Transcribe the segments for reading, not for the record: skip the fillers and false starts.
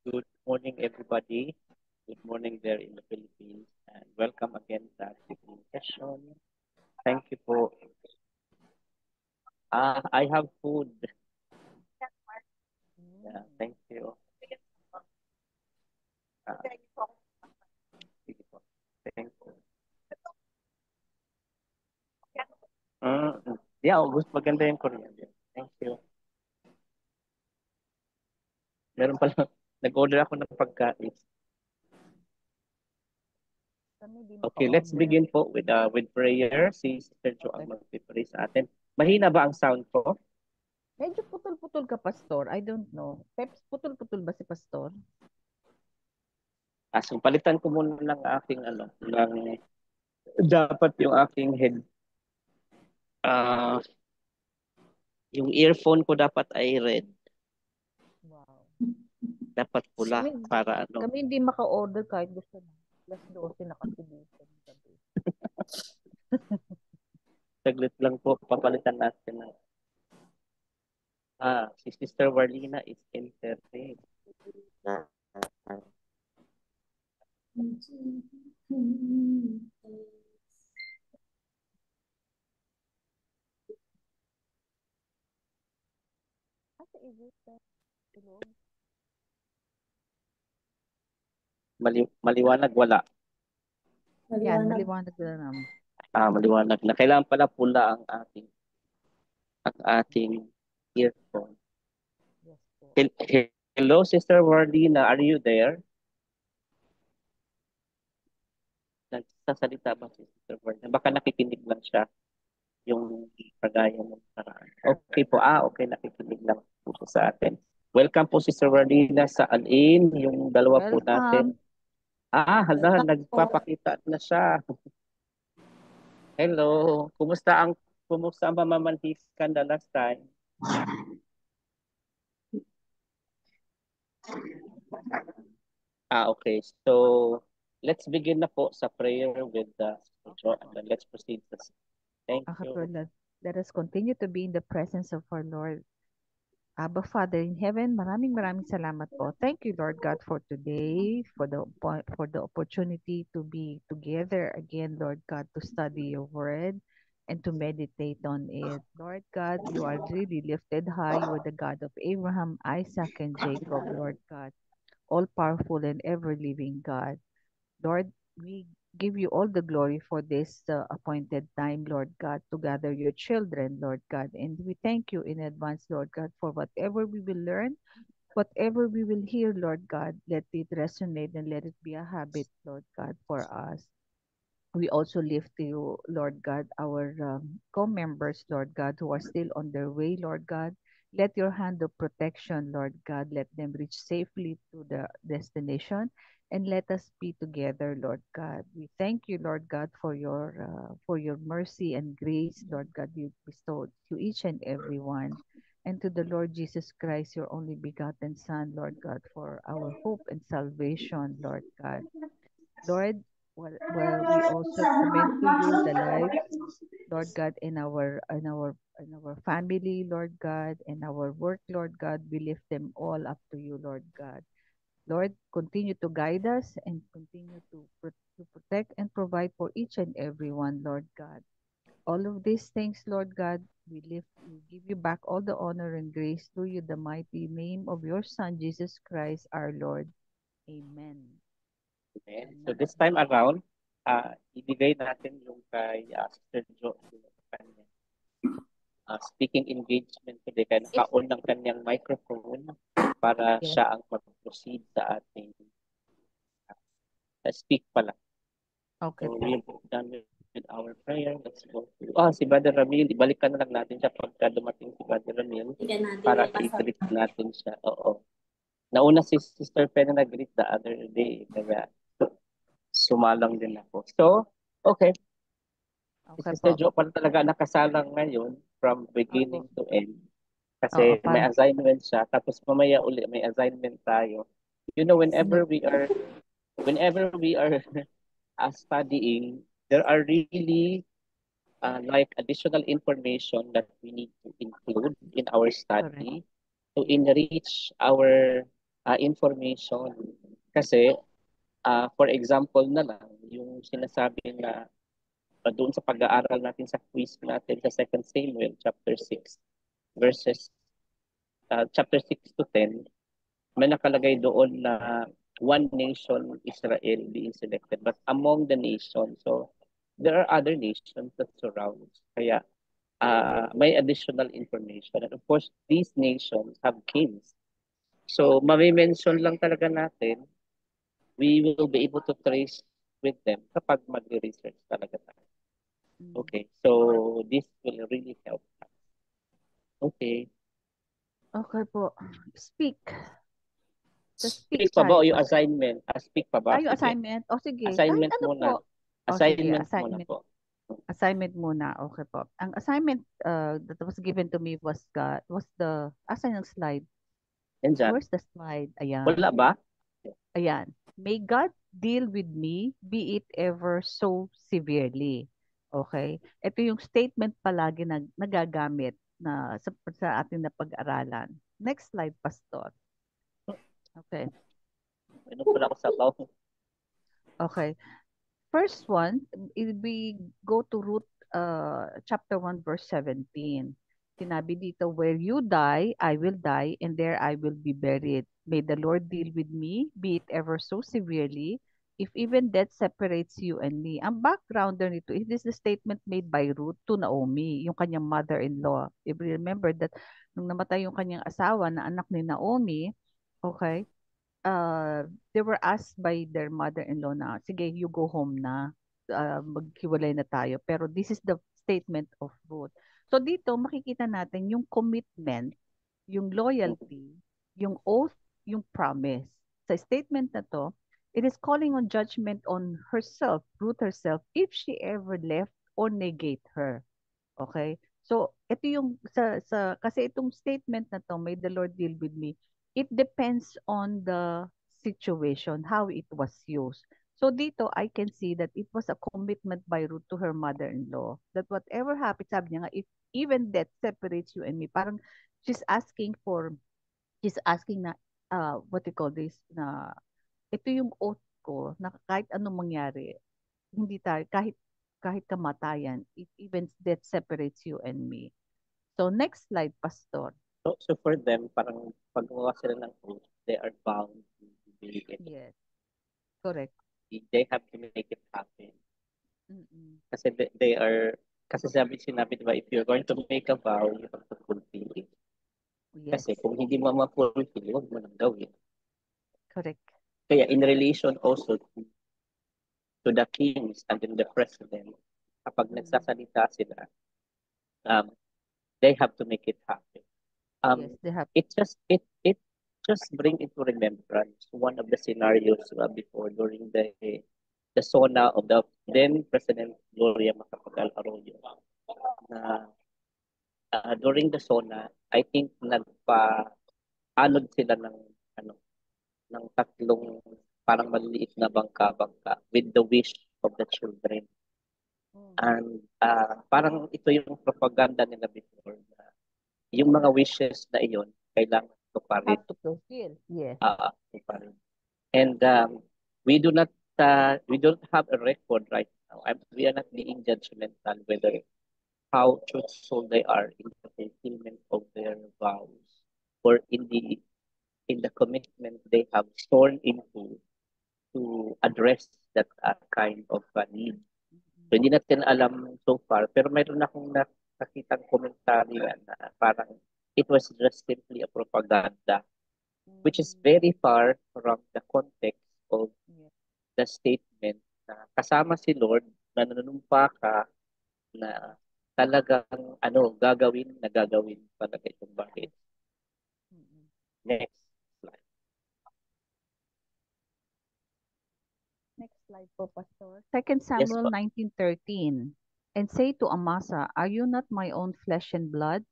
Good morning, everybody. Good morning there in the Philippines, and welcome again sa ating session. Thank you po. I have food. Yeah, thank you. Sige po. Thank you. Yeah, August, maganda yung Korean. Thank you. Meron pala, nag-order ako ng pagkain. Okay, let's begin po with prayer. Si Sister Jo ang mag-pray sa atin. Mahina ba ang sound ko? Medyo putol-putol ka, Pastor. I don't know. Peps, putol-putol ba si Pastor? So palitan ko muna ng aking dapat yung aking head. Yung earphone ko dapat ay red. Wow. Dapat pula para ano. Kami hindi maka-order kahit gusto na. Plus 12 nakasibukan gabi. Saglit lang po, papalitan natin na. Si Sister Warlina is entering. Maliwanag, wala. Yan, maliwanag na naman. Maliwanag na. Kailangan pala pula ang ating earphone. Yes po. Hello, Sister Warlina. Are you there? Nagsasalita ba si Sister Warlina? Baka nakikinig lang siya yung kagaya ng paraan. Okay po. Okay, nakikinig lang po sa atin. Welcome po Sister Warlina sa Alin, yung dalawa po natin. Hala, nagpapakita na siya. Hello. Kumusta ang pamamanhikan the last time? Okay. So, let's begin na po sa prayer with the Sister and then let's proceed. Thank you. Let us continue to be in the presence of our Lord. Abba Father in heaven, maraming salamat po. Thank you, Lord God, for today, for the opportunity to be together again, Lord God, to study your word and to meditate on it. Lord God, you are really lifted high. You are the God of Abraham, Isaac, and Jacob, Lord God, all powerful and ever living God. Lord, we give you all the glory for this appointed time, Lord God, to gather your children, Lord God. And we thank you in advance, Lord God, for whatever we will learn, whatever we will hear, Lord God, let it resonate and let it be a habit, Lord God, for us. We also lift to you, Lord God, our co-members, Lord God, who are still on their way, Lord God. Let your hand of protection, Lord God, let them reach safely to the destination and let us be together, Lord God. We thank you, Lord God, for your mercy and grace, Lord God, you bestowed to each and every one. And to the Lord Jesus Christ, your only begotten Son, Lord God, for our hope and salvation, Lord God. Lord, well, we also commend to you the lives, Lord God, in our family, Lord God, in our work, Lord God. We lift them all up to you, Lord God. Lord, continue to guide us and continue to protect and provide for each and every one, Lord God. All of these things, Lord God, we give you back all the honor and grace through you, the mighty name of your Son, Jesus Christ, our Lord. Amen. Amen. So this time around, ibigay natin yung kay Sister Jo yung kanya. Speaking engagement today, kaya naka-on ng kanyang microphone para siya ang mag-proceed sa ating speak pala. Okay. So we're done with our prayer. Let's go. Si Brother Ramil, ibalikan na lang natin siya pagka dumating si Brother Ramil para i-greet natin siya. Oo. Nauna si Sister Pen na nag-greet the other day. Kaya sumalang din ako. So, okay. Si Sister Jo pala talaga nakasalang ngayon from beginning to end. Kasi may assignment siya. Tapos mamaya uli may assignment tayo. You know, whenever we are studying, there are really like additional information that we need to include in our study to enrich our information. Kasi, for example na lang, yung sinasabi na doon sa pag-aaral natin sa quiz natin sa 2 Samuel chapter 6 verses chapter 6 to 10, may nakalagay doon na one nation, Israel, being selected, but among the nations. So, there are other nations that surrounds. Kaya, may additional information. And of course, these nations have kings. So, mami-mention lang talaga natin, we will be able to trace with them kapag mag-research talaga tayo. Mm. Okay, so this will really help us. Okay. Okay po. Speak. The speak Speak pa ba child o yung pastor. assignment? Speak pa ba? Ay, yung Sige. assignment. O sige, kahit Assignment ano po. muna. O sige, Assignment muna assignment. po. Assignment muna. Okay po. Ang assignment that was given to me was the, asan yung slide? Yan dyan. Where's the slide? Ayan. Wala ba? Ayan. May God deal with me, be it ever so severely. Okay? Ito yung statement palagi na nagagamit na sa ating na pag-aralan. Next slide, Pastor. Okay. Ano pala ako sa baw? Okay. First one, we go to Ruth chapter 1 verse 17. Sinabi dito, where you die, I will die, and there I will be buried. May the Lord deal with me, be it ever so severely, if even death separates you and me. Ang backgrounder nito, it is the statement made by Ruth to Naomi, yung kanyang mother-in-law. If you remember that, nung namatay yung kanyang asawa na anak ni Naomi, okay, they were asked by their mother-in-law na, sige, you go home na, maghiwalay na tayo. Pero this is the statement of Ruth. So dito, makikita natin yung commitment, yung loyalty, yung oath, yung promise. Sa statement na to, it is calling on judgment on herself, Ruth herself, if she ever left or negate her. Okay? So, ito yung kasi itong statement na to, may the Lord deal with me. It depends on the situation, how it was used. So dito, I can see that it was a commitment by Ruth to her mother-in-law that whatever happens, sabi niya nga, if even death separates you and me, parang she's asking for, she's asking na, what you call this, na ito yung oath ko na kahit anong mangyari, hindi tayo, kahit kamatayan, if even death separates you and me. So next slide, Pastor. So for them, parang pag gumawa sila ng oath, they are bound to believe it. Yes, correct. They have to make it happen. Mm-mm. Kasi kasi sinabi, di ba, if you're going to make a vow, you have to fulfill it. Yes, Kasi kung hindi mo ma-fulfill, huwag mo nang gawin. correct. Kaya in relation also to the kings and then the president, kapag Mm. nagsasalita sila, um, they have to make it happen. Yes, Um, they have. it just bring into remembrance one of the scenarios before during the SONA of the then President Gloria Macapagal Arroyo na during the SONA, I think nagpa-anod sila ng ano ng tatlong parang maliliit na bangka-bangka with the wish of the children. Mm. And parang ito yung propaganda nila before na yung mga wishes na iyon kailangan tuparin. Have to fulfill. Yes. Tuparin. And we don't have a record right now. We are not being judgmental whether how truthful they are in the fulfillment of their vows or in the commitment they have sworn into to address that kind of need. So, Mm-mm. hindi natin alam so far, pero mayroon akong nakitang komentaryo na parang it was just simply a propaganda, which is Mm. very far from the context of Yes. the statement na kasama si Lord na nanunumpa ka Mm-mm. na talagang gagawin talaga itong bagay. Yes. Mm-mm. Next slide. Next slide po, Pastor. Second Yes Samuel po. 19:13. And say to Amasa, are you not my own flesh and blood?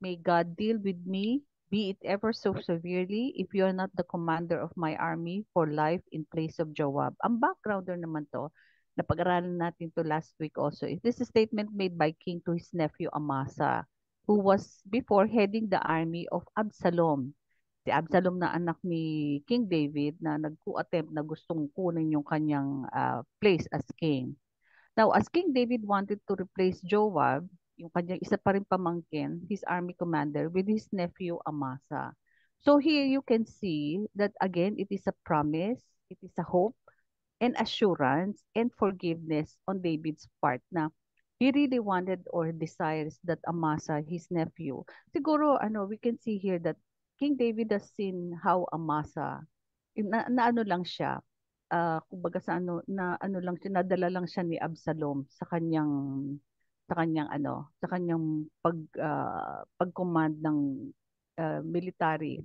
May God deal with me, be it ever so severely, if you are not the commander of my army for life in place of Joab. Ang backgrounder naman to, na pag-aralan natin to last week also, is this a statement made by King to his nephew Amasa, who was before heading the army of Absalom. Si Absalom na anak ni King David na nagku-attempt na gustong kunin yung kanyang place as king. Now, as King David wanted to replace Joab, yung kanyang isa pa rin pamangkin, his army commander, with his nephew Amasa. So here you can see that again, it is a promise, it is a hope, and assurance and forgiveness on David's part na he really wanted or desires that Amasa, his nephew. Siguro, we can see here that King David has seen how Amasa, na ano lang siya, kumbaga na ano lang siya, nadala lang siya ni Absalom sa kanyang pag-command ng military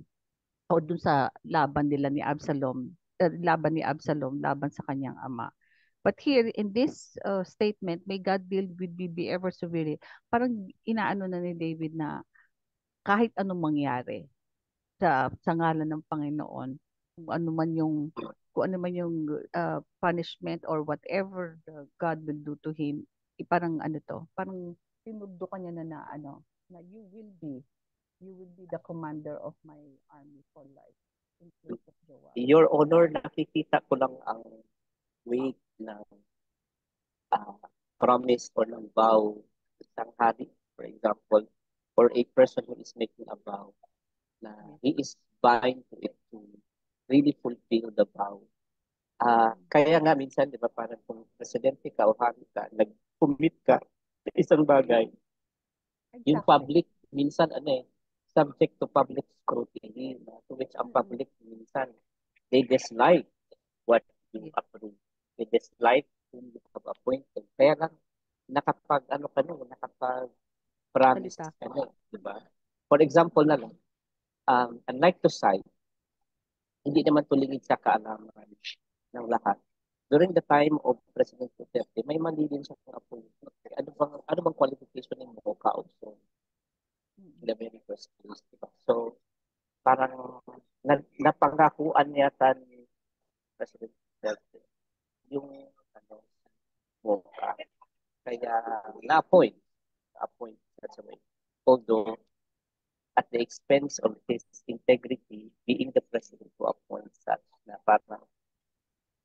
o dun sa laban ni Absalom laban sa kanyang ama. But here in this statement, may God deal with me be ever so weary. Parang inaano na ni David na kahit anong mangyari sa ngalan ng Panginoon, kung ano man yung punishment or whatever God will do to him, parang parang tinudo kanya na you will be the commander of my army for life in place of Joab. Your Honor, nakikita ko lang ang weight ng uh, promise or ng vow sa isang hari, for example, or a person who is making a vow, na he is bind to it to really fulfill the vow. Kaya nga minsan, di ba, parang kung presidente ka o hari ka, nag-commit ka sa isang bagay, yung Exactly. public, minsan, subject to public scrutiny, to which ang Mm-mm. public, minsan, they dislike what you Yes. approve. They dislike whom you have appointed. Kaya lang, nakapag-promise Salita. ka na, di ba? For example na lang, unlike to cite, hindi naman tulingid sa kaalaman ng lahat. During the time of President Duterte, may mali din siya kung appointment. Ano bang qualification ng mo ka-also in Mm-mm. the very first place, diba? So, parang napangakuan yata ni President Duterte yung MOCA. Kaya na-appoint that's way. Although, at the expense of his integrity, being the president who appoints such na parang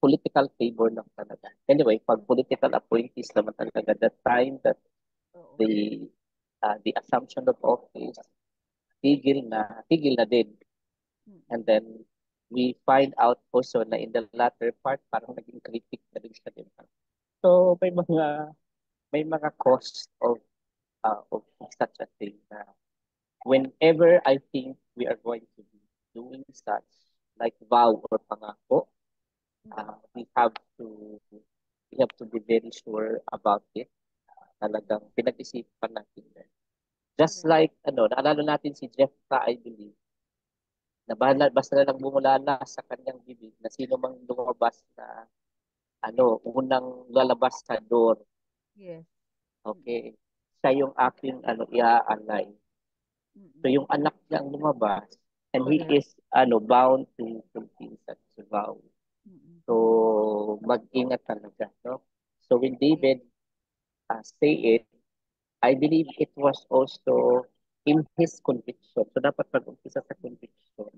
political favor lang talaga. Anyway, pag political appointees naman talaga, the time that Oo. the assumption of office, tigil na din. And Mm-mm. then, we find out also na in the latter part, parang naging critic na rin siya, di ba? So, may mga cost of such a thing na whenever I think we are going to be doing such, like vow or pangako, Mm-mm. we have to be very sure about it. Talagang pinag-isipan natin yan. Just Correct. like, naalala natin si Jephthah, I believe, na basta na lang bumulala sa kanyang bibig na sino mang lumabas na, unang lalabas sa door, Yes. Mm-mm. okay, siya yung aking, i-aalay. So, Mm-mm. yung anak niya ang lumabas, and he Correct. is, bound to fulfill such vow. Mm-mm. So, mag-ingat talaga, no? So, when Yes. David say it, I believe it was also in his conviction. So, dapat pag-umpisa sa conviction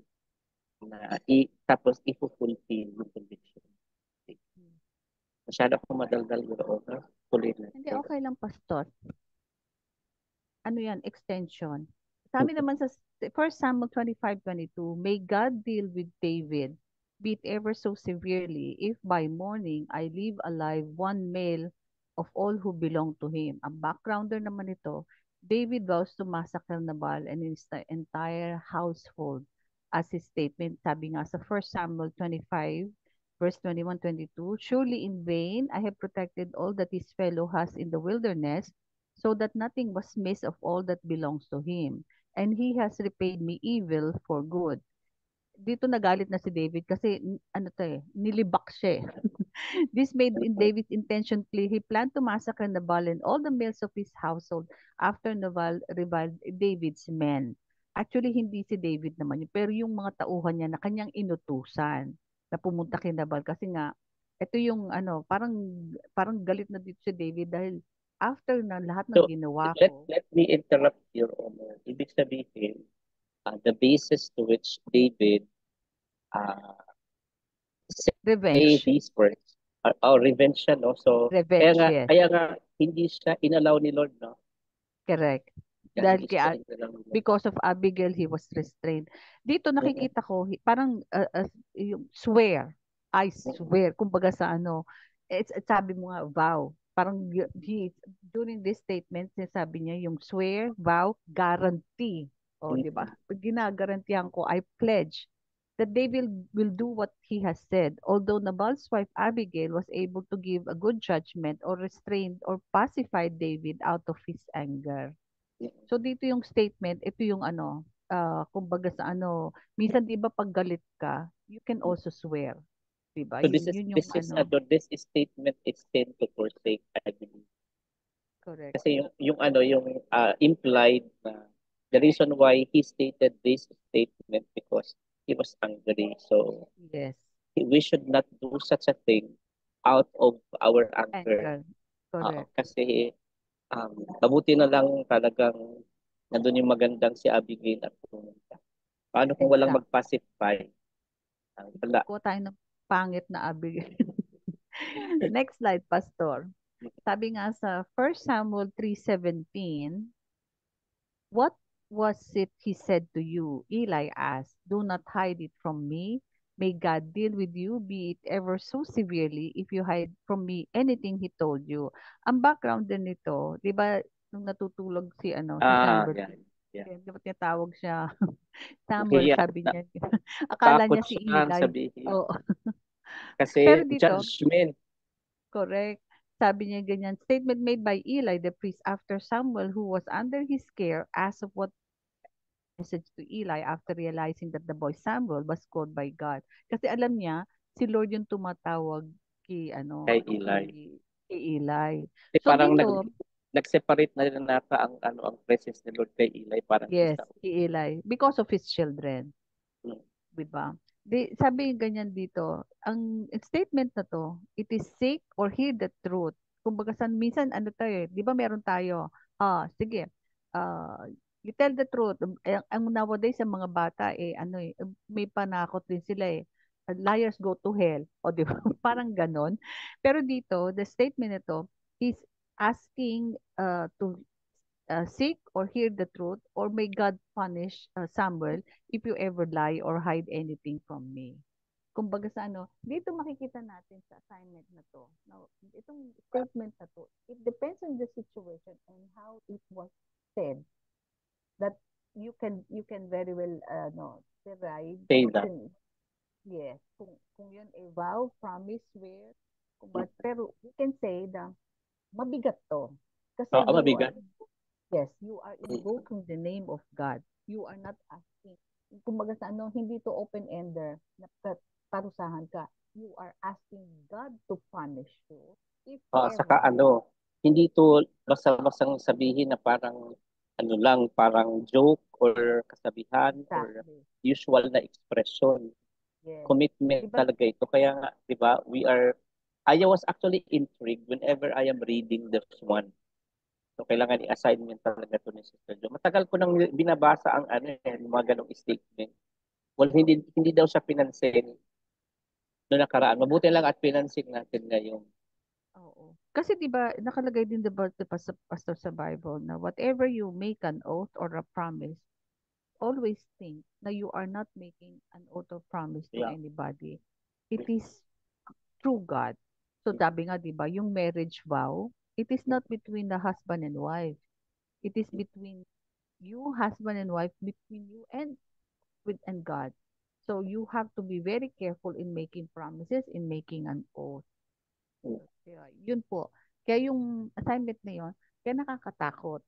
na tapos i-fulfill yung conviction. Mm. Masyado akong madaldal yung honor. Tuloy na. Hindi, okay lang, Pastor. Ano yan, extension. Sa amin naman sa 1 Samuel 25:22, may God deal with David, be it ever so severely, if by morning I leave alive one male of all who belong to him. Ang backgrounder naman ito, David vows to massacre Nabal and his entire household. As his statement, sabi nga sa 1 Samuel 25, verse 21-22, surely in vain I have protected all that his fellow has in the wilderness, so that nothing was missed of all that belongs to him. And he has repaid me evil for good. Dito nagalit na si David kasi nilibak siya eh. This made in David's intention clear. He planned to massacre Nabal and all the males of his household after Nabal reviled David's men. Actually, hindi si David naman yun, pero yung mga tauhan niya na kanyang inutusan na pumunta kay Nabal kasi nga, ito yung parang galit na dito si David dahil after na lahat ng So, ginawa let, ko. let me interrupt your honor. Ibig sabihin, the basis to which David uh, say Revenge. these words. Revenge siya, no? So, Revenge, yes. kaya nga, hindi siya inallow ni Lord, no? Correct. Kaya Dahil hindi siya kaya, inallow ni Lord. because of Abigail, he was restrained. Dito Mm-mm, nakikita ko, parang yung swear. I mm-mm, swear. Kumbaga sa ano, sabi mo nga, vow. Parang during this statement, sabi niya yung swear, vow, guarantee. O, di ba? mm-mm, Pag ginagarantihan ko, I pledge that they will do what he has said. Although Nabal's wife Abigail was able to give a good judgment or restrained or pacified David out of his anger. mm-mm. So dito yung statement, ito yung ano, kumbaga sa ano, minsan 'di ba pag galit ka, you can also swear, 'di ba? So Yun yun yung ano, this statement is sin to forsake, I believe. correct. Kasi yung implied na the reason why he stated this statement because he was angry. So Yes. we should not do such a thing out of our anger. Anger. Correct. Kasi mabuti na lang talagang nandun yung magandang si Abigail at pumunta. Paano kung walang Exact. mag-pacify? Wala. Kuha tayo ng pangit na abi. Next slide, Pastor. Sabi nga sa 1 Samuel 3:17, what was it he said to you? Eli asked, do not hide it from me. May God deal with you, be it ever so severely, if you hide from me anything he told you. Ang background din nito, di ba, nung natutulog si Samuel, Yeah, yeah. di ba tinatawag siya, Samuel, Nahiya sabi na. niya, akala Natakot niya si siyang Eli. sabihin. Oo. Pero Kasi dito, judgment. correct. Sabi niya ganyan, statement made by Eli, the priest, after Samuel, who was under his care, asked of what message to Eli after realizing that the boy Samuel was called by God. Kasi alam niya, si Lord yung tumatawag kay Kay ano, Eli. kay Eli. Kasi So parang dito, nag-separate na rin nata ang presence ni Lord kay Eli parang kay yes, Saul. kay Eli because of his children. Mm. 'Di ba? Sabi ganyan dito, ang statement na to, it is seek or hear the truth. Kumbaga minsan ano tayo, 'di ba meron tayo, sige, ah, you tell the truth. Ang nowadays sa mga bata ano may panakot din sila liars go to hell. O 'di ba? Parang ganon. Pero dito, the statement nito is asking to seek or hear the truth, or may God punish Samuel if you ever lie or hide anything from me. Kumbaga sa ano, dito makikita natin sa assignment na to. Now, itong statement na to, it depends on the situation and how it was said that you can very well no deride Say that. kung yes, kung yun a vow, promise, swear, Mm. pero we can say na mabigat to kasi you are Mabigat. yes, you are Mm. invoking the name of God. You are not asking. Kumbaga sa ano, hindi to open-ender na parusahan ka. You are asking God to punish you if Saka ever. hindi to basta-bastang sabihin na parang lang, parang joke or kasabihan or Exactly. usual na expression. Yes. Commitment Di ba? talaga ito. Kaya nga, di ba, I was actually intrigued whenever I am reading this one. So, kailangan i-assignment talaga to ni Sister Jo. Matagal ko nang binabasa ang yung mga ganong statement. Well, hindi daw siya pinansin noong nakaraan. Mabuti lang at pinansin natin ngayon. Oo. Kasi 'di ba nakalagay din diba sa pastor sa Bible na whatever you make an oath or a promise, always think na you are not making an oath or promise to Yeah. anybody. It is through God. So sabi nga 'di ba, yung marriage vow, it is not between the husband and wife. It is between you, husband and wife, between you and God. So you have to be very careful in making promises, in making an oath. Kaya, yun po. Kaya yung assignment na yun, kaya nakakatakot.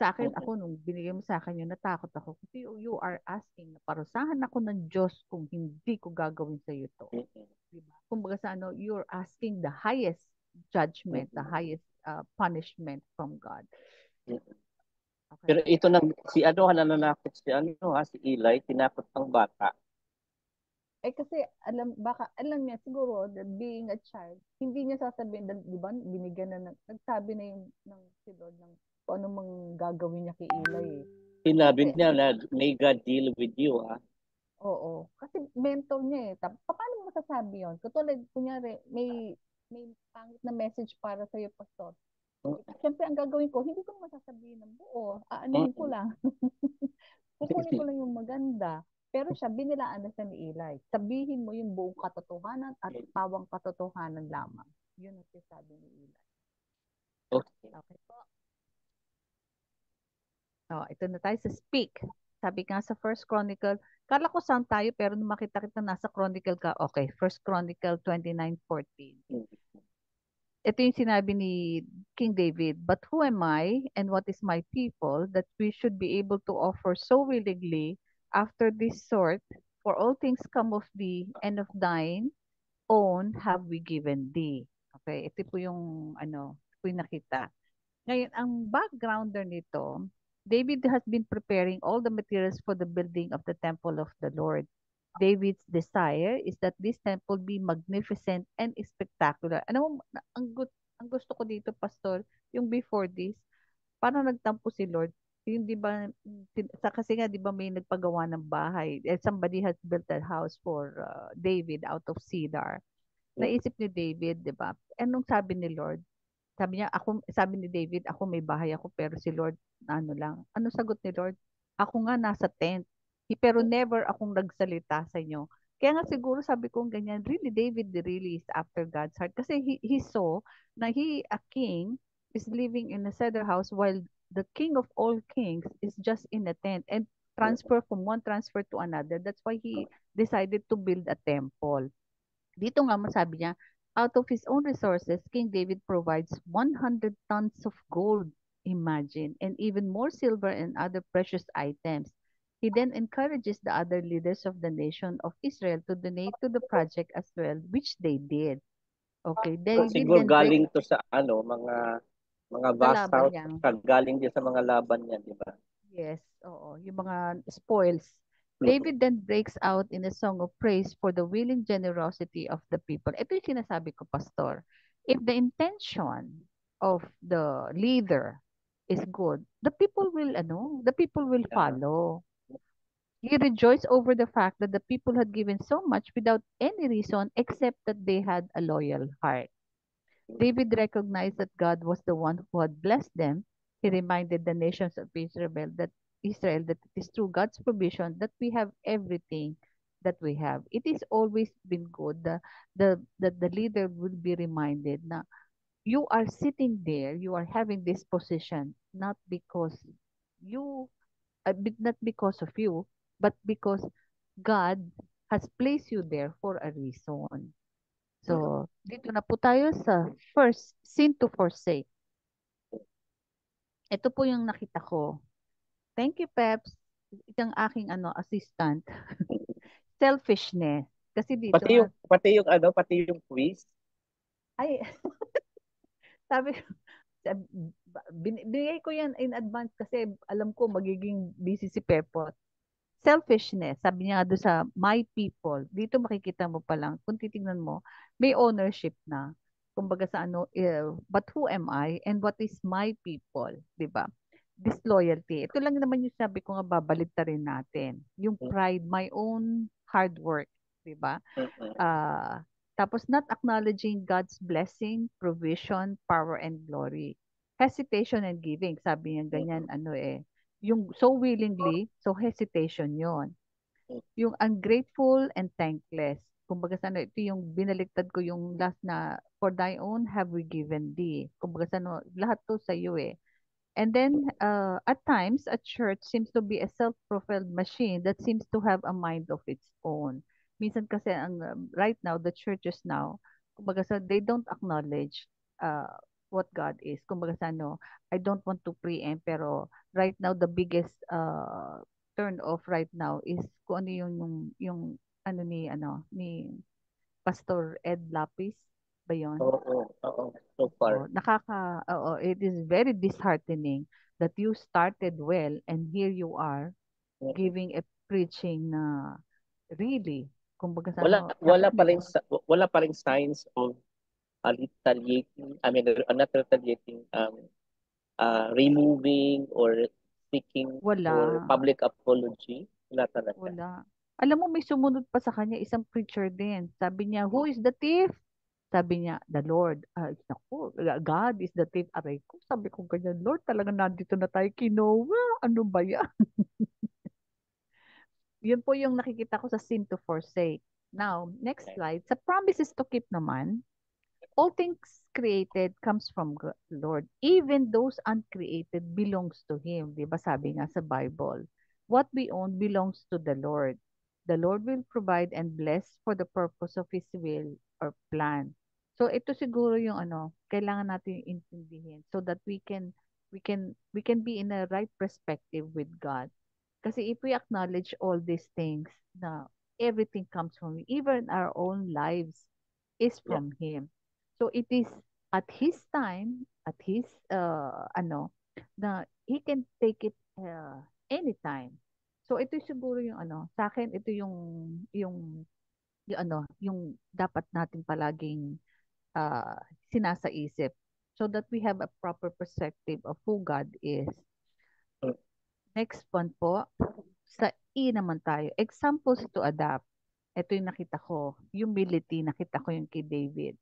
Sa akin, ako, nung binigay mo sa akin yun, natakot ako. Kasi you are asking na parusahan ako ng Diyos kung hindi ko gagawin sa iyo to. Diba? Kumbaga sa ano, you're asking the highest judgment, the highest punishment from God. Pero Okay. ito si nananakot si Eli, tinakot ng bata. Kasi alam niya siguro that being a child, hindi niya sasabihin, di ba, binigyan na, nagsabi na yung ng si Lord ng kung ano mang gagawin niya kay Eli eh. Sinabi Kasi, niya na may God deal with you, ha? oo. Kasi mentor niya eh. Paano mo masasabi yun? Katulad, kunyari, may pangit na message para sa'yo, pastor. Siyempre, ang gagawin ko, hindi ko naman sasabihin ng buo. Aanuhin ko Mm-mm. lang. Kukunin ko lang yung maganda. Pero siya, binilaan na siya ni Eli. Sabihin mo yung buong katotohanan at pawang katotohanan lamang. Yun ang sinasabi ni Eli. Okay. Okay po. Oh, ito na tayo sa speak. Sabi nga sa First Chronicle, kala ko saan tayo pero nung makita kita nasa Chronicle ka, okay, First Chronicle 29:14. Ito yung sinabi ni King David, "But who am I and what is my people that we should be able to offer so willingly after this sort? For all things come of thee, and of thine own have we given thee." Okay, ito po yung ito po yung nakita. Ngayon, ang backgrounder nito, David has been preparing all the materials for the building of the temple of the Lord. David's desire is that this temple be magnificent and spectacular. Ano mo, ang gusto ko dito, Pastor, yung before this, parang nagtampo si Lord. Yung 'di ba kasi nga 'di ba may nagpagawa ng bahay. Somebody has built a house for David out of cedar. Naisip ni David, 'di ba? Anong sabi ni Lord? Sabi ni David, ako may bahay ako, pero si Lord, ano lang. Ano sagot ni Lord? Ako nga nasa tent. Pero never akong nagsalita sa inyo. Kaya nga siguro sabi ko ganyan, really, David really is after God's heart. Kasi he saw na a king, is living in a cedar house while the king of all kings is just in a tent and transfer to another. That's why he decided to build a temple. Dito nga masabi niya, out of his own resources, King David provides 100 tons of gold, imagine, and even more silver and other precious items. He then encourages the other leaders of the nation of Israel to donate to the project as well, which they did. Okay, David Siguro then breaks galing to sa mga vast kalaban house, niya. galing din sa mga laban niya, di ba? Yes, oo, yung mga spoils. Mm. David then breaks out in a song of praise for the willing generosity of the people. Ito yung sinasabi ko, Pastor. If the intention of the leader is good, the people will Yeah. follow. He rejoiced over the fact that the people had given so much without any reason except that they had a loyal heart. David recognized that God was the one who had blessed them. He reminded the nations of Israel that it is through God's provision that we have everything that we have. It is always been good that the leader will be reminded na you are sitting there, you are having this position not because you not because of you, but because God has placed you there for a reason. Mm. So, dito na po tayo sa first, sin to forsake. Ito po yung nakita ko. Thank you, Peps. Itong aking assistant. Selfishness. Kasi dito nga, Pati yung quiz. ay, sabi, binigay ko yan in advance kasi alam ko magiging busy si Pepot. Selfishness, sabi niya nga doon sa my people, dito makikita mo pa lang, kung titingnan mo, may ownership na. Kumbaga sa but who am I and what is my people, di ba? Disloyalty. Ito lang naman yung sabi ko nga babalik rin natin. Yung pride, my own hard work, di ba? Mm-mm. Uh, Tapos not acknowledging God's blessing, provision, power, and glory. Hesitation and giving. Sabi niya ganyan, yung so willingly, so hesitation yon. Yung ungrateful and thankless. Kumbaga sa ito yung binaliktad ko yung last na, for thy own have we given thee. Kumbaga sa lahat to sa iyo eh. And then, at times, a church seems to be a self-propelled machine that seems to have a mind of its own. Minsan kasi, right now, the churches now, kumbaga sa, they don't acknowledge uh, what God is. Kumbaga sa, I don't want to preempt, pero right now, the biggest turn off right now is kung ano yung ni Pastor Ed Lapis ba yun? Oo, oo, so far. It is very disheartening that you started well and here you are Mm. giving a preaching na really, kumbaga sa Wala dapat may wala pa ring signs of retaliating, I mean, not retaliating, removing or seeking for Wala. public apology. Wala talaga. Wala. Alam mo, may sumunod pa sa kanya, isang preacher din. Sabi niya, who is the thief? Sabi niya, the Lord. Naku, God is the thief. Aray ko, sabi ko ganyan, Lord, talaga nandito na tayo kinuha. Ano ba yan? Yun po yung nakikita ko sa sin to forsake. Now, next slide. Sa promises to keep naman, all things created comes from Lord. Even those uncreated belongs to Him. Di ba sabi nga sa Bible? What we own belongs to the Lord. The Lord will provide and bless for the purpose of His will or plan. So ito siguro yung kailangan natin intindihin so that we can be in a right perspective with God. Kasi if we acknowledge all these things na everything comes from Him, even our own lives is Yeah. from Him. So it is at His time, at His na He can take it anytime. So ito siguro yung sa akin ito yung dapat natin palaging sinasaisip so that we have a proper perspective of who God is. Mm, Next one po, sa E naman tayo. Examples to adapt. Ito yung nakita ko. Humility, nakita ko yung kay David.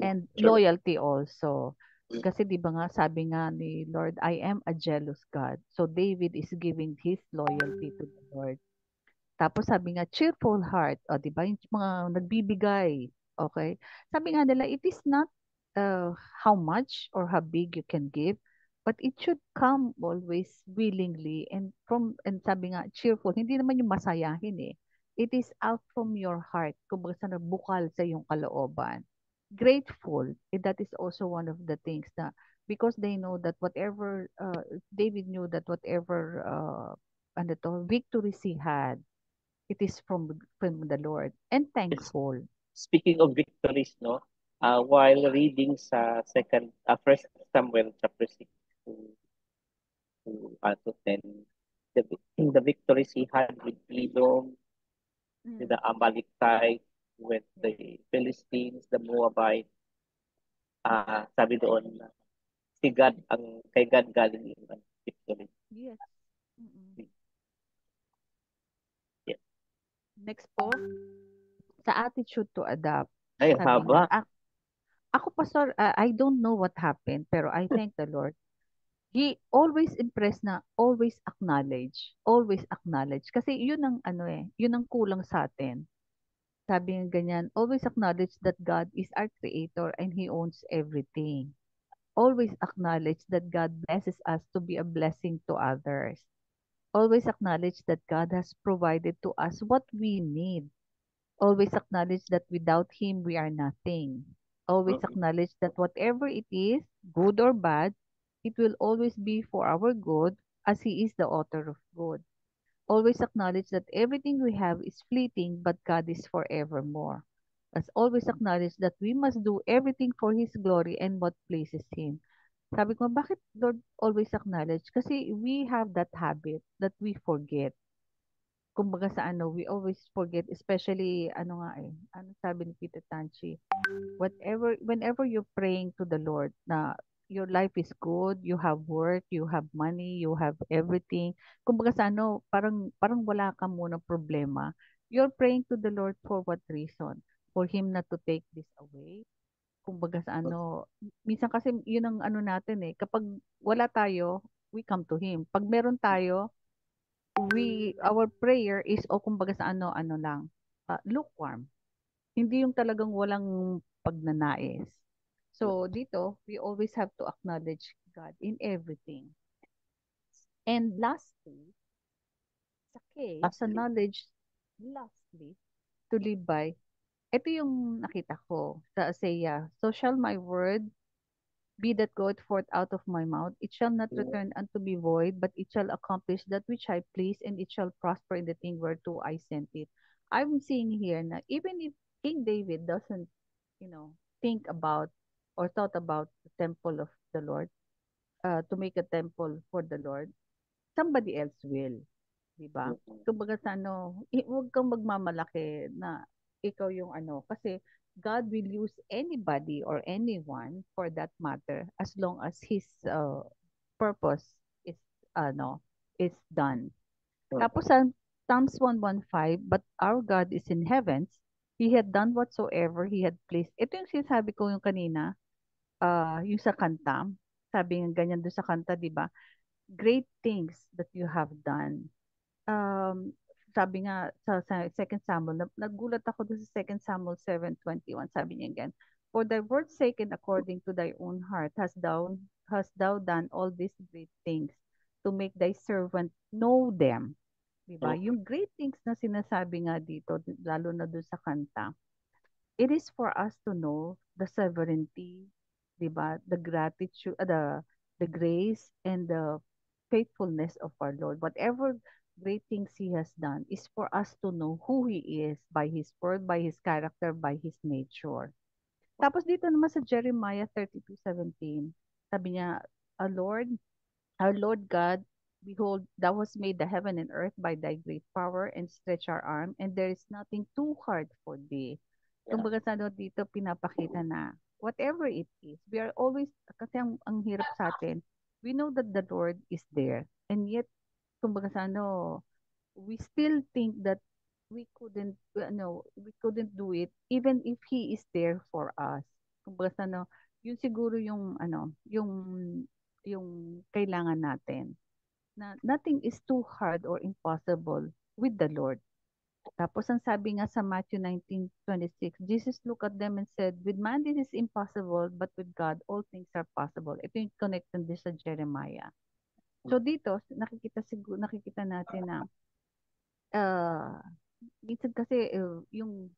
And True. loyalty also. Mm, Kasi di ba nga, sabi nga ni Lord, I am a jealous God. So David is giving his loyalty to the Lord. Tapos sabi nga, cheerful heart. O, di ba? Yung mga nagbibigay. Okay? Sabi nga nila, it is not how much or how big you can give, but it should come always willingly and sabi nga, cheerful. Hindi naman yung masayahin eh. It is out from your heart. Kumbaga sana bukal sa iyong kalooban. Grateful. That is also one of the things na because they know that whatever, David knew that whatever victories he had, it is from the Lord and yes. thankful. Speaking of victories, no, while reading sa First Samuel chapter 6 to, to 10, the victories he had with Edom, with Mm. the Amalekite, with Yes. the Philistines, the Moabite, sabi doon na si God, kay God galing yung victory. Yes. Mm-mm. Yeah. Next po, sa attitude to adapt. Ay, Sabi nga, haba. ako pastor, I don't know what happened, pero I thank the Lord. He always impressed na always acknowledge. Always acknowledge. Kasi yun ang yun ang kulang sa atin. Sabi nga ganyan, always acknowledge that God is our creator and He owns everything. Always acknowledge that God blesses us to be a blessing to others. Always acknowledge that God has provided to us what we need. Always acknowledge that without Him we are nothing. Always Mm-mm. acknowledge that whatever it is, good or bad, it will always be for our good as He is the author of good. Always acknowledge that everything we have is fleeting, but God is forevermore. Let's always acknowledge that we must do everything for His glory and what pleases Him. Sabi ko, bakit Lord always acknowledge? Kasi we have that habit that we forget. Kumbaga sa we always forget, especially, ano sabi ni Peter Tanchi, whenever you're praying to the Lord na your life is good, you have work, you have money, you have everything. Kumbaga sa parang wala ka muna problema. You're praying to the Lord for what reason? For Him not to take this away. Kumbaga sa minsan kasi yun ang natin eh. Kapag wala tayo, we come to Him. Pag meron tayo, our prayer is kumbaga sa lang, lukewarm. Hindi yung talagang walang pagnanais. So dito, we always have to acknowledge God in everything. And lastly, sa Lastly, knowledge, lastly, to live by, ito yung nakita ko sa Isaiah. So shall my word be that goeth forth out of my mouth, it shall not return unto me void, but it shall accomplish that which I please, and it shall prosper in the thing whereto I sent it. I'm seeing here na even if King David doesn't, think about or thought about the temple of the Lord, to make a temple for the Lord, somebody else will. Di ba? mm-mm. Kumbaga sa huwag kang magmamalaki na ikaw yung kasi God will use anybody or anyone for that matter as long as his purpose is ano is done. Mm. Tapos sa Psalms 115, but our God is in heavens, He had done whatsoever He had pleased. Ito yung sinasabi ko yung kanina, yung sa kanta. Sabi nga ganyan doon sa kanta, di ba? Great things that you have done. Um, Sabi nga sa Second Samuel, nagulat ako doon sa Second Samuel 7:21. Sabi niya again, for thy word's sake and according to thy own heart hast thou done all these great things to make thy servant know them. 'Di ba? Mm. Yung great things na sinasabi nga dito, lalo na doon sa kanta, it is for us to know the sovereignty, 'di ba? The gratitude, the grace and the faithfulness of our Lord. Whatever great things He has done is for us to know who He is by His word, by His character, by His nature. Tapos dito naman sa Jeremiah 32:17, sabi niya, our Lord God, behold, thou hast made the heaven and earth by thy great power and stretch our arm, and there is nothing too hard for thee. Yeah. Kumbaga sa ano dito, pinapakita na whatever it is, we are always, kasi ang hirap sa atin, we know that the Lord is there. And yet, kumbaga sa ano, we still think that we couldn't do it even if He is there for us. Kumbaga sa ano, yun siguro yung yung kailangan natin na nothing is too hard or impossible with the Lord. Tapos ang sabi nga sa Matthew 19:26, Jesus looked at them and said, with man this is impossible, but with God all things are possible. Ito yung connection din sa Jeremiah. So dito, nakikita natin na ah minsan kasi yung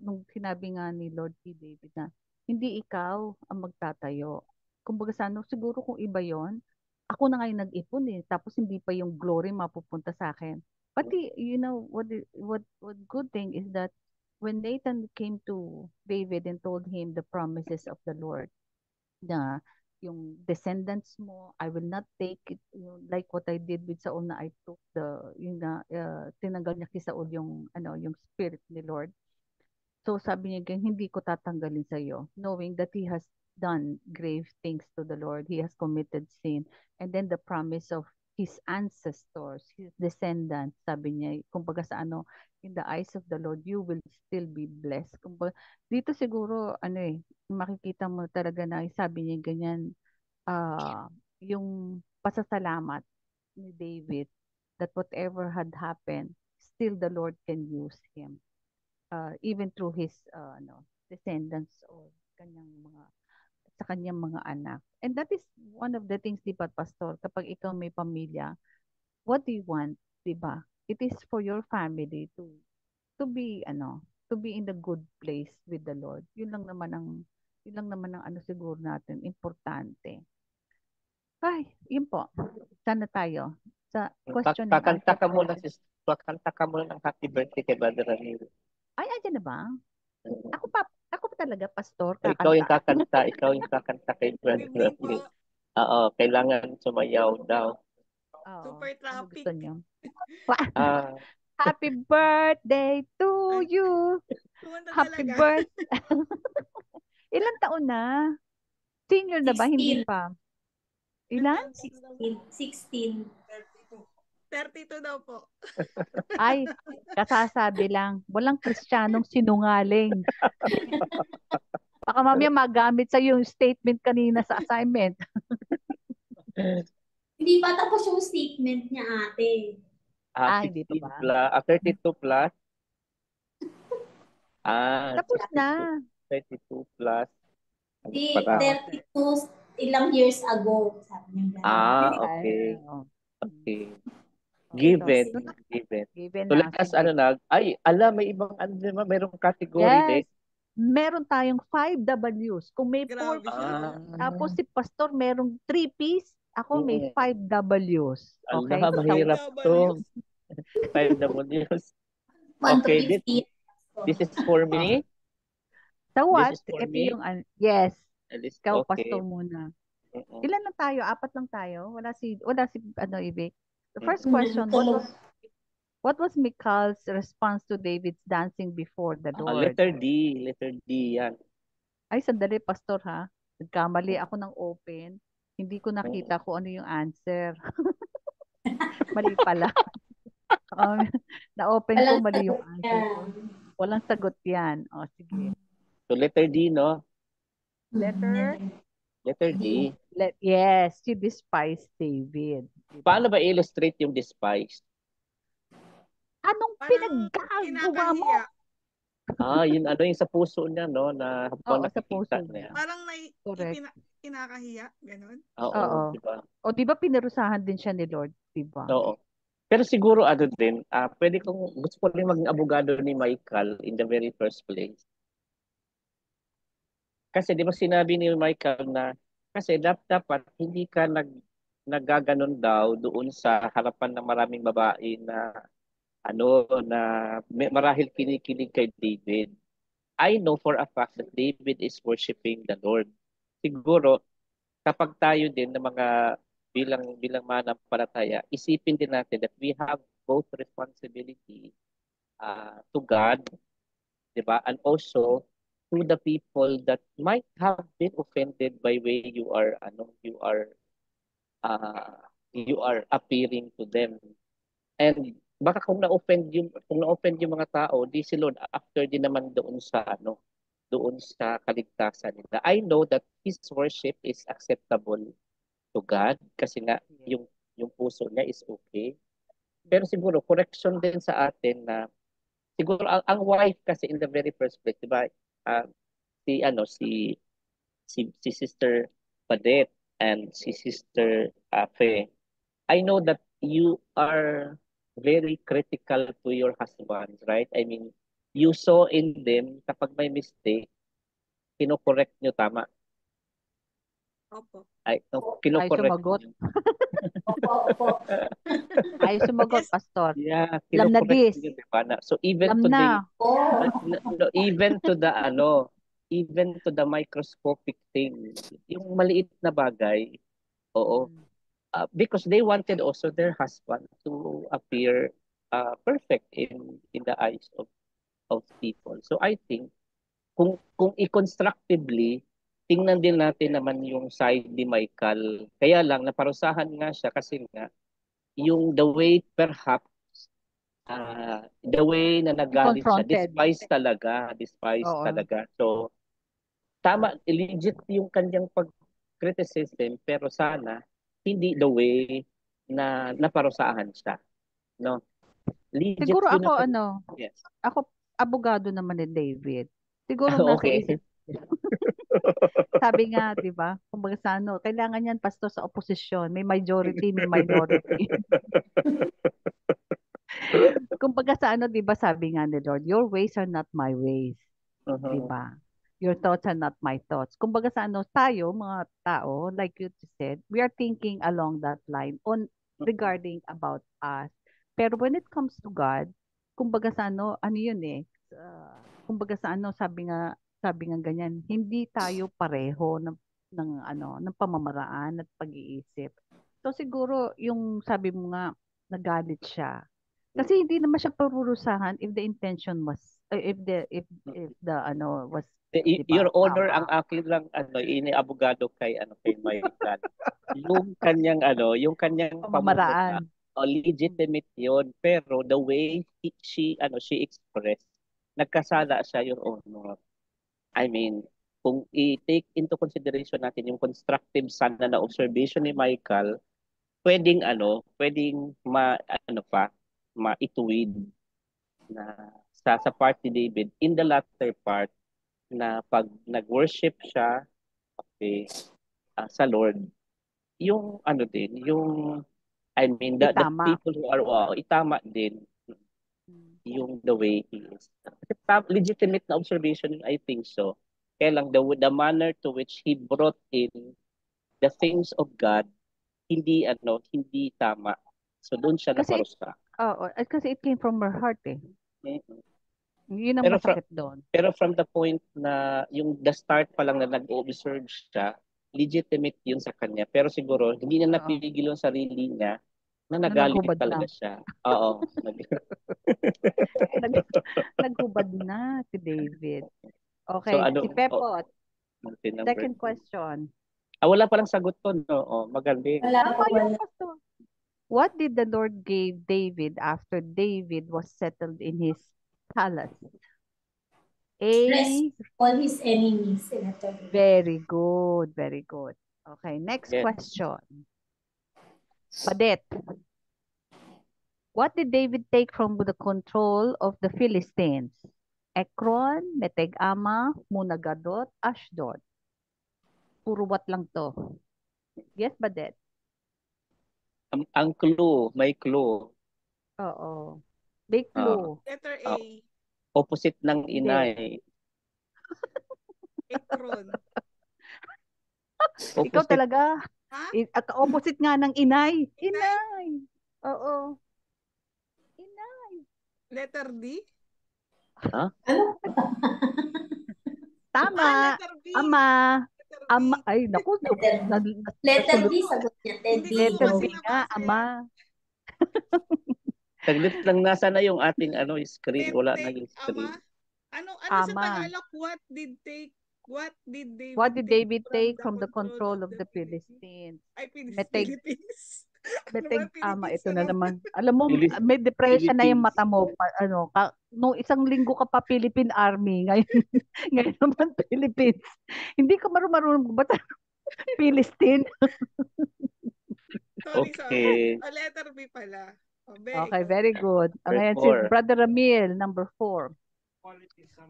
nung sinabi nga ni Lord T. David na hindi ikaw ang magtatayo. Kumbaga sa ano, siguro kung iba yon, ako na nga yung nag-ipon tapos hindi pa yung glory mapupunta sa akin. But you know, what good thing is that when Nathan came to David and told him the promises of the Lord, na yung descendants mo, I will not take it, like what I did with Saul na I took yung na, tinanggal niya kay Saul yung spirit ni Lord. So sabi niya ganyan, hindi ko tatanggalin sa iyo, knowing that he has done grave things to the Lord, he has committed sin, and then the promise of his ancestors, his descendants, sabi niya, kumbaga sa ano, in the eyes of the Lord, you will still be blessed. Kumbaga, dito siguro, makikita mo talaga na, sabi niya ganyan, yung pasasalamat ni David, that whatever had happened, still the Lord can use him even through his descendants or kanyang mga sa kanyang mga anak. And that is one of the things, di ba, Pastor, kapag ikaw may pamilya, what do you want, di ba? It is for your family to be to be in the good place with the Lord. Yun lang naman ang ano siguro natin importante. Ay, yun po. Sana tayo sa question and Kakanta answer ka muna, portion. kakanta ka muna ng happy birthday kay Brother Ramil. Ay, andyan na ba? Ako pa talaga, Pastor, Ikaw yung kakanta. kakanta, ikaw yung kakanta kay Good Brother evening po. Ramil. Oo, kailangan sumayaw daw. Oo. Super Ano traffic. gusto niyo? Ah, Happy birthday to Ay, you. pumunta Happy talaga. birthday. Ilang taon na? Senior na ba? Hindi 16. pa. Ilan? 16. 32 daw po. Ay, kasasabi lang. Walang Kristiyanong sinungaling. Baka mamaya magamit sa yung statement kanina sa assignment. Hindi pa tapos yung statement niya, ate. Hindi pa 16 ba? plus, 32 plus. Tapos na. 32 plus. Ano Di, pala? 32 ilang years ago. Sabi niya gano'n. Okay. Oo. Okay. Ito. Given. Ito na. Given. Given So na. let us, Sige. may ibang, diba, mayroong category Yes. din. Meron tayong 5 Ws. Kung may 4 Grabe siya. tapos si Pastor merong 3 Ps, ako may 5 Ws. Okay? Allah, mahirap to. W's. 5 Ws. 1 to Okay, 50. this is for me. So This what? is for Ito me. yung, yes. Ikaw, Okay. Pastor muna. Mm-mm. Ilan lang tayo? 4 lang tayo? Wala si Ibig. The first Mm-mm. question, what was Michal's response to David's dancing before the Lord? Letter D. Letter D yan. Ay, sandali, Pastor, ha? Nagkamali ako ng open. Hindi ko nakita kung ano yung answer. Mali pala. Um, na-open ko, Walang mali yung sagot answer ko. yan. Walang sagot yan. O, sige. So letter D, no? Letter? Letter D. Yes, she despised David. Paano Diba? ba illustrate yung despise? Anong Parang pinaggagawa mo? kinakahiya. Yun yung sa puso niya, no? Na habang Oo, sa puso nakikita niya. niya. Parang Correct. kinakahiya. Ganon. Oo, Oo. di ba? O, di ba pinurusahan din siya ni Lord? Di ba? Oo. Pero siguro din, gusto ko rin maging abogado ni Michael in the very first place. Kasi di ba sinabi ni Michael na kasi dapat hindi ka naggaganon daw doon sa harapan ng maraming babae na na marahil kinikilig kay David. I know for a fact that David is worshiping the Lord. Siguro kapag tayo din ng mga bilang mananampalataya, isipin din natin that we have both responsibility to God, 'di ba? And also to the people that might have been offended by way you are appearing to them. And baka kung na-offend yung mga tao, di si Lord after din naman doon sa kaligtasan nila. I know that his worship is acceptable to God kasi nga Yes. yung puso niya is okay. Pero siguro correction din sa atin na siguro ang wife kasi in the very first place, 'di ba? Uh, si ano si Sister Padet and si Sister Afe. I know that you are very critical to your husbands, right? I mean, you saw in them kapag may mistake, kino-correct nyo tama. Opo. Ay, Kino-correct sumagot. nyo. Opo. Ay, sumagot, Yes. Pastor. Yeah, Alam na kino-correct this. nyo, diba? So even Alam to na. even to the microscopic thing, yung maliit na bagay, oo, because they wanted also their husband to appear perfect in the eyes of people. So I think kung i-constructively tingnan din natin naman yung side ni Michael. Kaya lang naparusahan nga siya kasi nga yung the way perhaps the way na nagalit siya, Confronted. despise Oo. talaga. So tama, legit yung kanyang pag-criticism pero sana hindi the way na naparusahan siya, no? Legit Siguro yun ako, yes. ako, abogado naman ni David. Siguro nasa Okay. isip. Sabi nga, di ba? Kumbaga sa kailangan yan, pastor, sa oposisyon. May majority, may minority. Kumbaga sa di ba sabi nga ni Lord, your ways are not my ways. Di ba? Your thoughts are not my thoughts. Kumbaga sa tayo, mga tao, like you said, we are thinking along that line regarding about us. Pero when it comes to God, kumbaga sa ano yun eh, kumbaga sa sabi nga ganyan, hindi tayo pareho ng pamamaraan at pag-iisip. So siguro yung sabi mo nga nagalit siya. Kasi hindi naman siya parurusahan if the intention was if the was di ba Your Honor, tama. ang akin lang iniabogado kay Michael. Yung kanyang pamumuno, Pamamaraan. legitimate 'yon, pero the way she expressed, nagkasala siya, Your Honor. I mean, kung i-take into consideration natin yung constructive sana na observation ni Michael, pwedeng maituwid na sa part ni David in the latter part na pag nag-worship siya sa Lord, yung yung I mean the Itama. people who are itama din yung the way he is. Legitimate na observation, I think so. Kaya lang the manner to which he brought in the things of God, hindi tama. So doon siya naparusa. Kasi it came from her heart eh. Mm-hmm. Yun ang masakit doon. Pero from the point na yung the start pa lang na nag-observe siya, legitimate yun sa kanya. Pero siguro, hindi na napigil yung sarili niya na nagalit talaga siya. Oo. Naghubad na si David. Okay, So, si Pepot. Second question. Wala palang sagot to, no? Magaling. Wala po. Yung pastor. What did the Lord give David after David was settled in his palace? Rest A, all his enemies. Senator. very good, very good. Okay, next Yes. question. Badet, what did David take from the control of the Philistines? Ekron, Meteg-ama, Munagadot, Ashdod. Puro what lang to. Yes, Badet? Ang clue, may clue. Oo. Big Ah, clue. Letter A. ah, opposite ng Hindi. inay. Ekron. Ikaw Opposite. talaga. Ha? Opposite nga ng inay. Inay? Inay. Oo. Inay. Letter D. Ha? Ano? Tama. Letter B. Ama. Letter B. Ama. Ay, naku. Letter Nasulot. B, sagot niya. Ted Hindi ko po Letter kasi B nga, nabasa ama. yan. Saglit lang, nasa na yung ating screen. Wala na Take, yung screen. ama. Ano sa Ama. Tagalog? What did David What did David take from from the control of the Philistines? Ay, Meteg, Philippines. meteg, ama. Philippines Ito na na naman. naman. Alam mo, may depression na yung Philippines. mata mo. Nung isang linggo ka pa Philippine Army, ngayon, ngayon naman Philippines. Hindi ka marunong bata Philistine. Sorry. Okay. Letter B pala. Okay, very good. Ngayon si Four. Brother Ramil, number 4.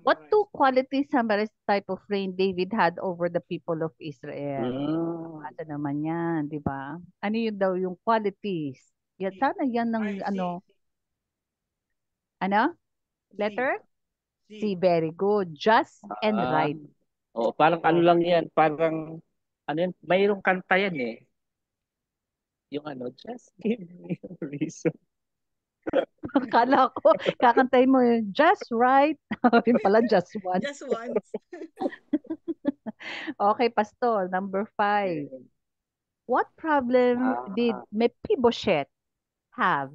What two qualities summarize the type of reign David had over the people of Israel? Asa naman yan, di ba? Ano yun daw yung qualities? Yan, sana yan ng ano? Letter? C, very good. Just and right. Oh, parang ano lang yan. Parang, ano yan, mayroong kanta yan eh. Yung just give me a reason. Akala ko, kakantayin mo yun, just right. Yun pala, just one. Just once. Okay, Pastor, number 5. What problem did Mephibosheth have?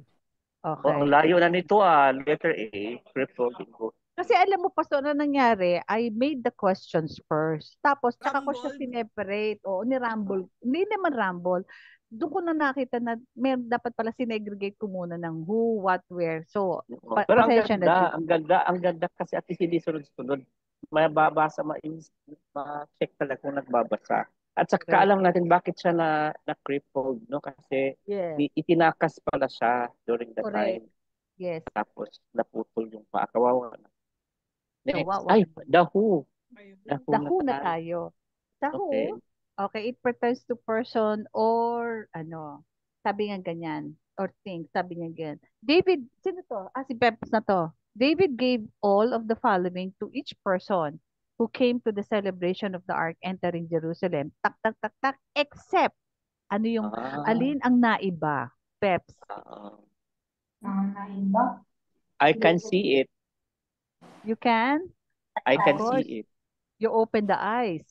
Oh, Okay. ang layo na nito Letter A, crypto bingo. Kasi alam mo, Pastor, na nangyari, I made the questions first. Tapos, tsaka ko siya Rumbled. sineperate. Oo, ni-rumble. Hindi naman rumble. Doon ko na nakita na may dapat pala sinegregate ko muna ng who, what, where. So, Pero pasensya na. ang ganda kasi at least hindi sunod-sunod. May babasa, ma-check talaga kung nagbabasa. At saka Correct. alam natin bakit siya na-crippled, no? Kasi Yes. itinakas pala siya during the Correct. time. Yes. Tapos naputol yung paa. Kawawa na. Next. Kawawa Ay, naman. the who. Ayun. The who The na who na tayo. tayo. The who, Okay. okay, it pertains to person or sabi nga ganyan, or things, sabi niya ganyan. David, sino to? Si Peps na to. David gave all of the following to each person who came to the celebration of the ark entering Jerusalem. Tak, tak, tak, tak, except, alin ang naiba? Peps. Naiba? I can see it. You can? I can Of course. see it. You open the eyes.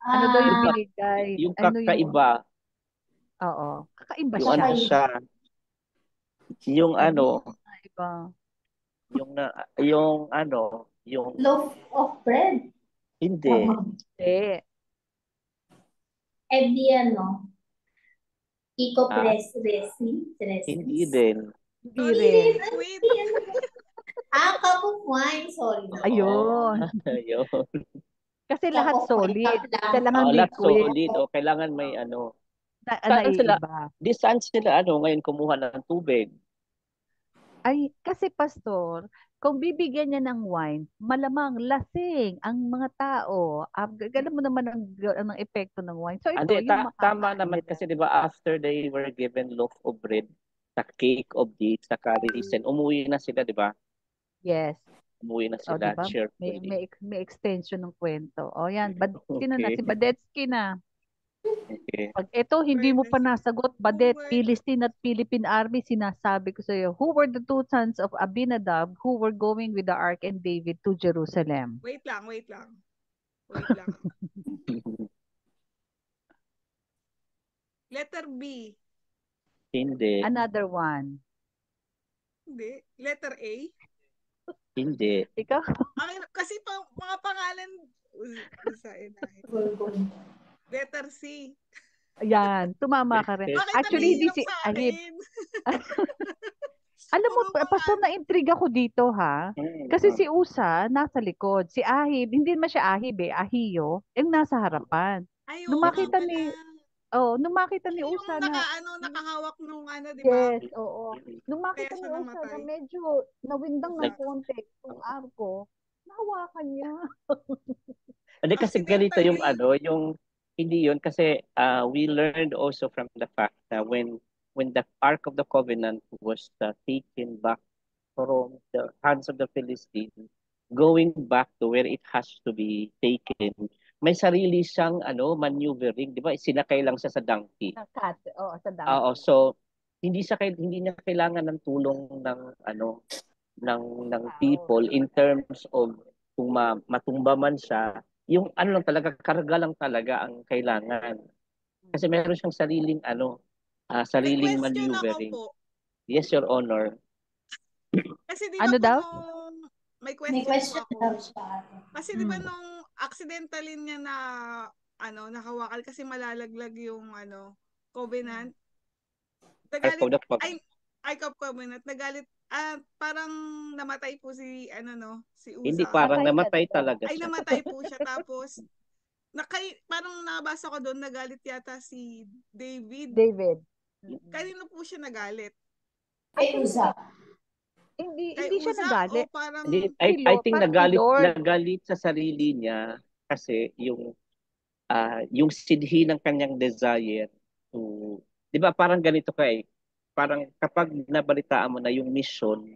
Ano daw yung binigay? Yung Ano kakaiba. Oo. Kakaiba Yung siya. siya. Yung Kakaiba. yung Loaf of bread. hindi. Eh, Di Eco press resin. Hindi din. hindi Sorry, rin. wait. Cup of wine. Sorry. Ayun. Ayun. Kasi Cup lahat of solid. wine. Kailangan Lahat liquid. solid. O, kailangan may Na saan sila ngayon kumuha ng tubig? Ay, kasi pastor, kung bibigyan niya ng wine, malamang lasing ang mga tao. Ganun mo naman ang epekto ng wine. So ito, Hindi, yung tama makakain naman nila. kasi 'di ba after they were given loaf of bread, sa cake of dates, sa raisin, umuwi na sila, 'di ba? Yes. Umuwi na O, sila diba? cheerfully. May extension ng kwento. O yan, sino na? Okay. Si Badetsky na. Okay. Pag ito, hindi mo pa nasagot, Badet, Philistine at Philippine Army, sinasabi ko sa iyo, who were the two sons of Abinadab who were going with the ark and David to Jerusalem? Wait lang. Letter B. Hindi. Another one. Hindi. Letter A. Hindi. Ikaw? Kasi mga pangalan, Usa inahin. Gorgon. Letter C. Ayan, tumama ka rin. Bakit Actually, hindi nanghihirap si sa Ahib. akin? Alam mo, Puro mga Pastor, na-intriga ko dito, ha? Kasi si Usa, nasa likod. Si Ahib, hindi naman siya Ahib eh, Ahiyo, yung nasa harapan. Ay, Nung oo nga makita pala. nung makita ni Siya yung Usa na, nakahawak nung di ba? yes, oo. Nung Kaya makita ni siya Usa na namatay. medyo nawindang ng Usa. konti yung arko, nahawakan niya. Hindi kasi ganito yung Accidentally. yung hindi yun kasi we learned also from the fact that when the Ark of the Covenant was taken back from the hands of the Philistines, going back to where it has to be taken, may sarili siyang maneuvering, 'di ba? Sinakay lang siya sa donkey. Ng cat, oo, sa Oo, donkey. so hindi niya kailangan ng tulong ng ng people in terms of kung matumba man siya, yung lang talaga, karga lang talaga ang kailangan. Kasi meron siyang sariling May sariling question ako maneuvering. po. Yes, Your Honor. Kasi di ba Ano po daw? may May question po question ako. daw siya. Kasi di ba nung accidentally niya na nahawakan kasi malalaglag yung covenant. Ark of Nagalit the Covenant. ay covenant nagalit parang namatay po si si Hindi Uza. parang Patay namatay talaga. talaga Ay siya. namatay po siya tapos parang nabasa ko doon nagalit yata si David. David. Kanino po siya nagalit? Kay Uza. Hindi Kay siya Uza nagalit. o parang Hindi, Kay I Lord, think parang kay Lord. nagalit sa sarili niya kasi yung sidhi ng kanyang desire to, 'di ba parang ganito parang kapag nabalitaan mo na yung mission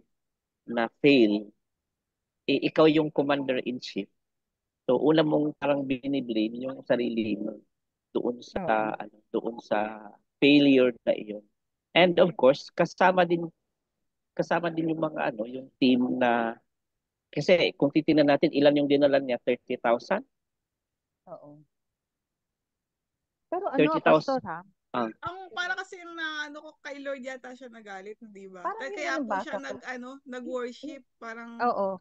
na fail, ikaw yung commander in chief. So una mong parang biniblame yung sarili mo doon sa failure na iyon. And of course, kasama din yung mga yung team na kasi kung titingnan natin ilan yung dinala niya, 30,000. Oo. Pero 30,000. Pastor, ha? ang para kasi yung ko kay Lord yata siya nagalit, di ba? Parang yun Kaya ang po siya nabasa ko. nag-worship parang Oo.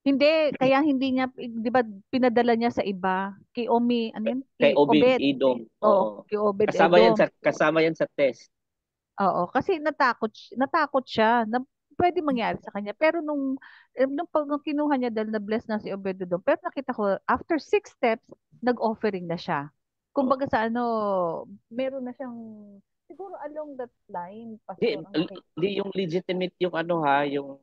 Hindi, kaya hindi niya, di ba, pinadala niya sa iba. Kay Omi, ano yun? Kay Kay Obed Obed. Edom. Oo, Oo. kay Obed Kasama yan Edom. sa test. Oo, kasi natakot siya na pwede mangyari sa kanya. Pero nung kinuha niya dahil na-bless na si Obed Edom, pero nakita ko, after 6 steps, nag-offering na siya. Kumbaga sa meron na siyang, siguro along that line, Pastor, ang nakita. Di yung legitimate yung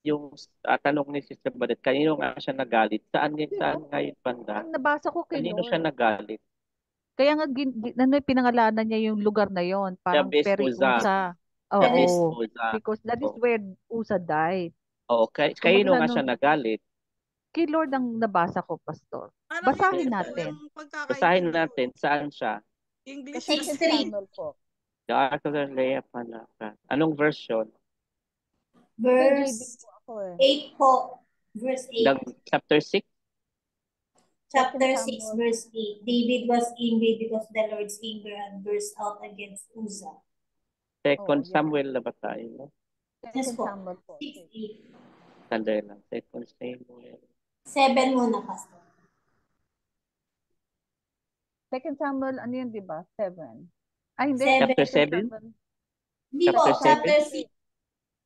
yung tanong ni Sister Badet, kanino nga siya nagalit? Saan Diba? ngayon banda? Ang nabasa ko kay Kanino siya Lord. nagalit? Kaya nga, pinangalanan niya yung lugar na yon, parang Jabez Uza. Periusa. Jabez Oo, Uza. because that is where Usa died. Oo, Kumbaga kanino nga siya nagalit? kay Lord ang nabasa ko, Pastor. parang Basahin hindi po natin. yung Basahin pagkakaintindi ko. natin saan siya. English Six kasi. three. Samuel po. The Ark of the Leah Panaka. Anong version? Kay JB Verse po ako 8 po. Verse 8. Chapter 6? Chapter 6, Samuel. verse 8. David was angry because the Lord's anger had burst out against Uzzah. Second yan. Samuel na ba tayo? No? Yes Second po. Samuel po. 6, 8. Sandali lang. Second Samuel. 7 muna, Pastor. Second Samuel, ano yun, di ba? 7. Hindi. 7. Chapter Second 7? Samuel. Hindi po, Chapter chapter 7?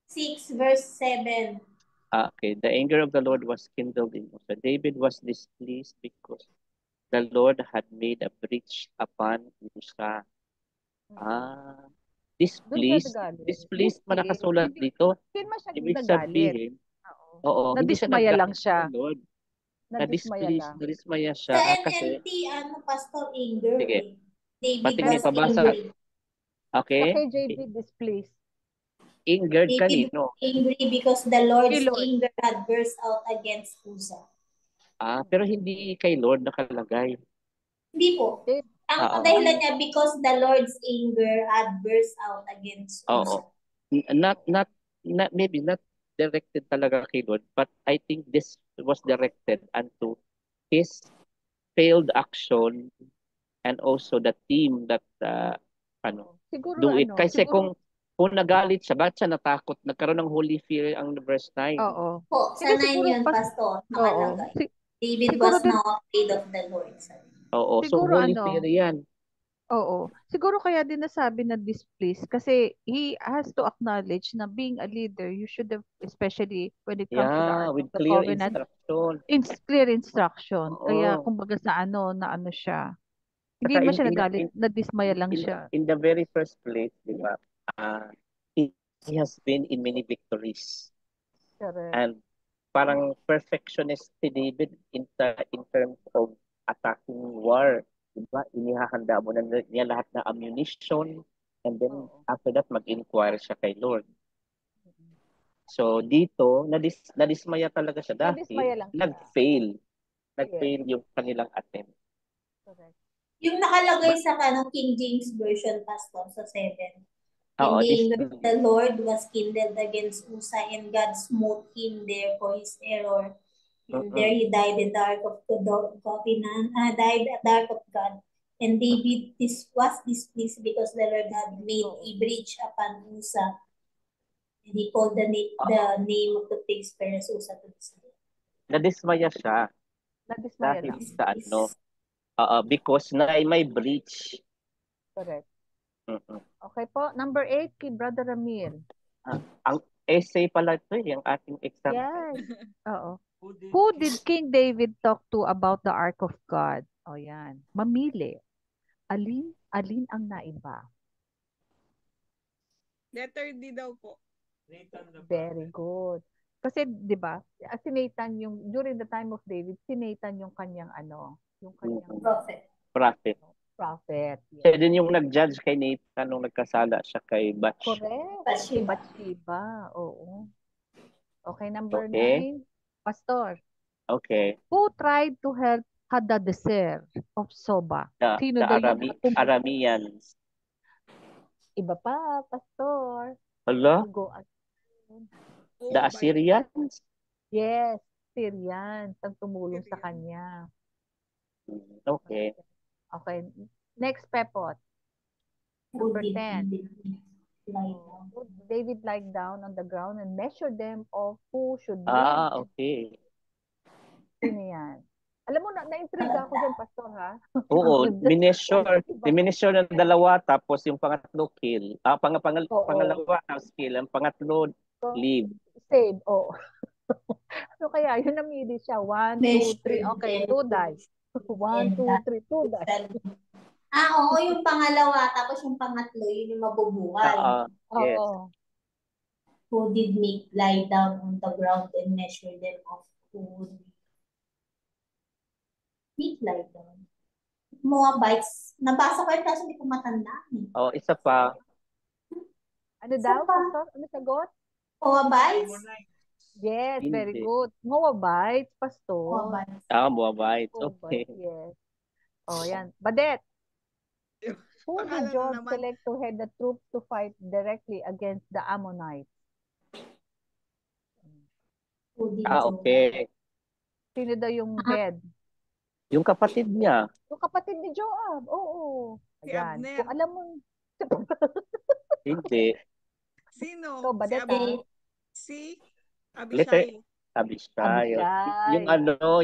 6, verse 7. Okay. The anger of the Lord was kindled in Uzzah. David was displeased because the Lord had made a breach upon Uzzah. Displeased. Displeased man nakasulat dito. Hindi man siya Ibig nagalit. sabihin, oo, hindi siya Nadismaya lang nagalit siya. kay Lord. Nadismaya lang. Nadismaya siya. Sa Kasi, NMT, Pastor, anger. sige. David Patingin, was pabasa. angry. Okay? Sa KJV, displeased. Angered David kanino? was angry because the Lord's Kay Lord. anger had burst out against Uzzah. Pero hindi kay Lord nakalagay. Hindi po. Ang dahilan niya, because the Lord's anger had burst out against Uzzah. Not maybe not directed talaga kay Lord, but I think this was directed unto his failed action and also the team that Siguro, do it. Kasi kung nagalit siya, bakit siya natakot? Nagkaroon ng holy fear ang verse 9. Oo. Po, sa 9 yun, Pastor. Oo. Nakalagay. David Siguro was din, now afraid of the Lord. Oo, so siguro holy ano, fear yan. oo. Siguro kaya din nasabi na displeased kasi he has to acknowledge na being a leader, you should have, especially when it comes to the Yeah, Ark of with the clear Covenant, instruction. clear instruction. Kaya Oo. kumbaga sa ano siya. Hindi Saka naman siya nagalit, nadismaya lang siya. in the very first place, di ba, he has been in many victories. Correct. And parang perfectionist si David in terms of attacking war. Diba? Inihahanda mo na niya lahat na ammunition and then Oo. after that mag-inquire siya kay Lord. So dito, nadismaya talaga siya Nadismaya dahil lang siya. nag-fail. Nag-fail Yes. yung kanilang attempt. Correct. Yung nakalagay sa King James Version, Pastor, sa 7. Oo, And the anger of the Lord was kindled against Uzzah, and God smote him there for his error. And there he died in the ark of the covenant, died at the ark of God. And David was displeased because the Lord had made a breach upon Uzzah. And he called the name of the place Perez Uzzah to this day. Nadismaya siya Nadismaya dahil lang. sa because na may breach. Correct. Mm-mm. Okay po. Number 8, kay Brother Ramil. Ang essay pala ito, yung ating exam. Yes. Oo. Who did King David talk to about the Ark of God? O yan. Mamili. Alin ang naiba? Letter D daw po. Very good. Kasi 'di ba, si Nathan yung during the time of David, si Nathan yung kanyang yung kanyang Prophet. prophet. Siya Yes. din yung nag-judge kay Nathan nung nagkasala siya kay Batch. Correct. Si Bathsheba. Oo. Okay, number Okay. 9. Pastor. Okay. Who tried to help Hadadezer of Soba? Sino The daw yung Arameans. Iba pa, Pastor. Hello? Go again. The Assyrians? Yes, Syrians ang tumulong sa kanya. Okay. Okay. Next, Pepot. Number 10. David lied down on the ground and measured them of who should live. Okay. Sino yan? Alam mo, na-intriga ako dyan, Pastor, ha? Oo, mineasure ng dalawa, tapos yung pangatlo, kill. Pangalawa, kill. Ang pangatlo, live. Save, oo. So kaya, yun namili siya. 1, 2, 3. Okay, 2 die. 1, 2, 3, 2 die. Oo, yung pangalawa, tapos yung pangatlo, yun yung mabubuhay. Yes. Who did make lie down on the ground and measure them of who make lie down. Moabites. Nabasa ko yun kasi hindi ko matandaan. Isa pa. Ano daw, Pastor? Ano sagot? Moabites? Yes, very good. Moabites, Pastor. Moabites. Okay. Yes. Yan. Badet. Who did Job select to head the troops to fight directly against the Ammonites? Okay. Sino daw yung head? Yung kapatid niya. Yung kapatid ni Joab. Oo. Ayan. Kung alam mo. Hindi. Sino? So, Badet, si Abishai. Abishai. Yung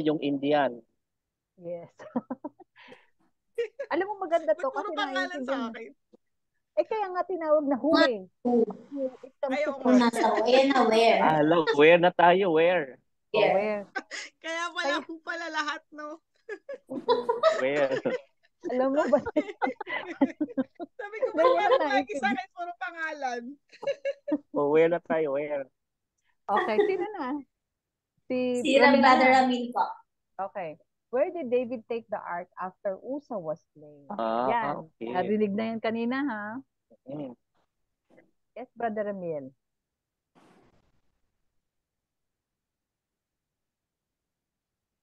yung Indian. Yes. Alam mo maganda to kasi pangalan sa akin. Kaya nga tinawag na huli. Where na tayo? Where? Where? Kaya pala lahat, no? Where? Alam mo ba? Sabi ko, parang lagi sa akin puro pangalan. Where na tayo? Where? Okay, sino na? Si Brother Ramil po. Okay. Where did David take the ark after Uzzah was slain? Yan. Okay. Narinig na yan kanina, ha? Mm. Yes, Brother Ramil.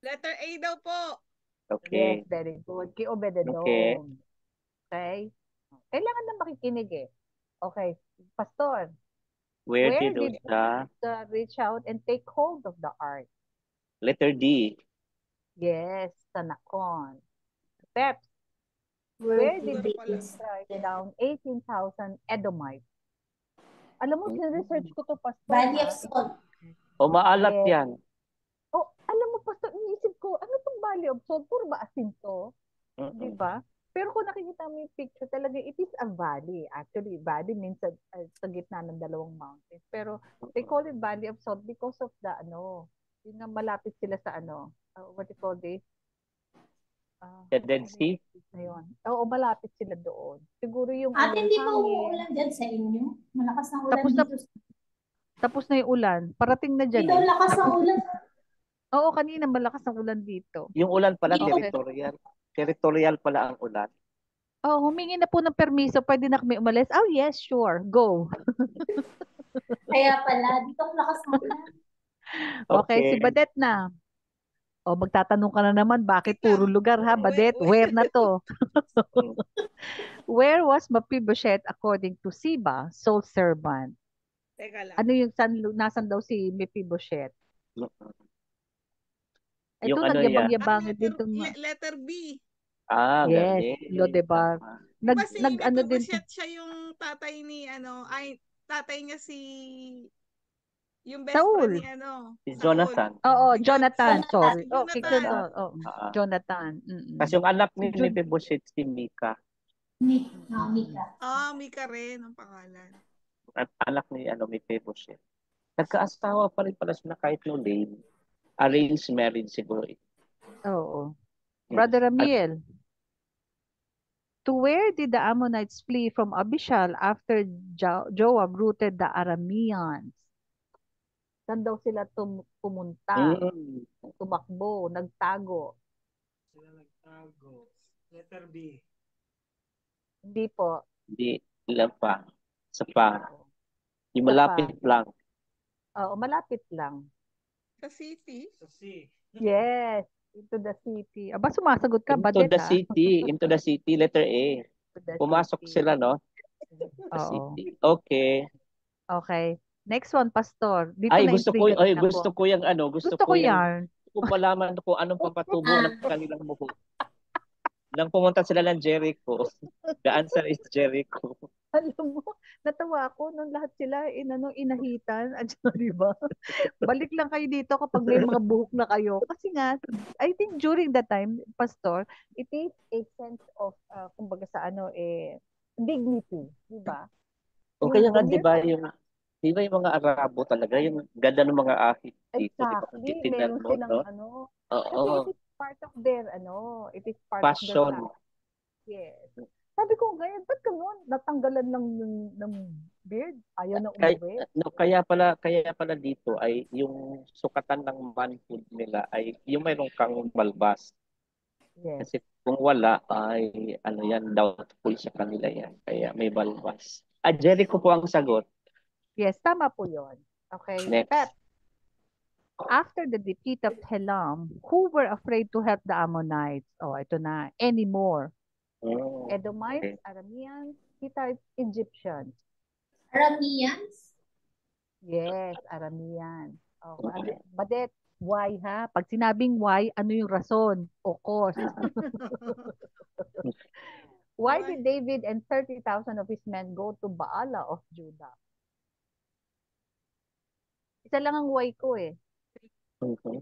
Letter A daw po. Yes, Okay. very good. Kay Obededom. Okay. Kailangan na makikinig Okay. Pastor. Where did Uzzah reach out and take hold of the ark? Letter D. Yes, sa Nakon. Peps. Where did David strike down 18,000 Edomites? Alam mo, research ko to, Pastor. Valley of Salt. Maalat yan. Alam mo, Pastor, isip ko, ano tong Valley of Salt? Puro ba asin to? Di Mm-mm. ba? Pero kung nakikita mo yung picture, talaga it is a valley. Actually, valley means sa gitna ng dalawang mountains. Pero they call it Valley of Salt because of the yung nga malapit sila sa what do you call this? The Dead Ano yung Sea? place na yun? Oo, malapit sila doon. Siguro yung Ate, yung hindi ba hangin. umuulan dyan sa inyo? Malakas ng ulan Tapos na, dito. tapos na yung ulan. Parating na dyan Dito, eh. lakas ng ulan. Oo, kanina malakas ang ulan dito. Yung ulan pala, Dito, Okay. territorial. Territorial pala ang ulan. Oh, humingi na po ng permiso. Pwede na kami umalis? Oh, yes, sure. Go. kaya pala, dito ang lakas ng ulan. Okay, si Okay. Badet na. O, magtatanong ka na naman, bakit Wait puro lang. lugar ha, Badet? Where na to? Mm. Where was Mephibosheth according to Siba, soul servant? Teka lang. Ano yung nasan daw si Mephibosheth? Mm-mm. Ito, Yung ano yan. nagyabang-yabangan din itong Letter B. Yes, Galing. lo, diba? Tama. Nag, Diba si ano din to. Mephibosheth siya yung tatay ni tatay niya yung best friend Saul. ni Si Saul. Jonathan. Oo, Si Jonathan, Jonathan. sorry. Okay, good. Jonathan. Jonathan. Kasi yung anak Si ni Jud. Mephibosheth si Mika. Mika. Mika rin ang pangalan. At anak ni Mephibosheth. Nagkaasawa pa rin pala sila kahit no late. Arranged marriage siguro. Oo. Brother At Amiel, to where did the Ammonites flee from Abishal after Joab routed the Arameans? Saan daw sila pumunta? Tumakbo, nagtago. Sila nagtago. Letter B. Hindi po. Hindi, ilan pa. Sa pa. Oo. Yung Isa malapit pa. lang. Oo, malapit lang. Sa city? Sa C. Yes, into the city. Aba, sumasagot ka, Into Badet the ha? city. Into the city, letter A. Into the Pumasok city. sila, no? The Oo. city. Okay. Okay. Next one, Pastor. Dito Ay, na intriga din ako. gusto ko yung Gusto ko yan. gusto ko malaman kung anong papatubo ng kanilang buhok. Nang pumunta sila ng Jericho. The answer is Jericho. Alam mo, natawa ako nung lahat sila inahitan. Di ba? Balik lang kayo dito kapag may mga buhok na kayo. Kasi nga, I think during that time, Pastor, it is a sense of, kumbaga sa dignity. Di ba? O kaya nga, the mere di ba yung mga Arabo talaga, yung ganda ng mga ahit dito, di ba? Kung exactly, titignan meron mo, silang no? kasi it Oo. is part of their, it is part of their Passion. practice. Yes. Sabi ko, ganyan, ba't ganun? Natanggalan lang ng beard? Ayaw na umuwi? Kaya pala dito ay yung sukatan ng manhood nila ay yung mayroong kang balbas. Yes. Kasi kung wala ay yan, doubtful sa kanila yan. Kaya may balbas. Jericho po ang sagot. Yes, tama po yun. Okay. Next. Pep, after the defeat of Helam, who were afraid to help the Ammonites? Ito na. Anymore. Edomites, Okay. Arameans, Hittites, Egyptians. Arameans? Yes, Arameans. Okay. Badet, why ha? Pag sinabing why, ano yung rason o cause? Why did David and 30,000 of his men go to Baala of Judah? Isa lang ang why ko eh. Okay.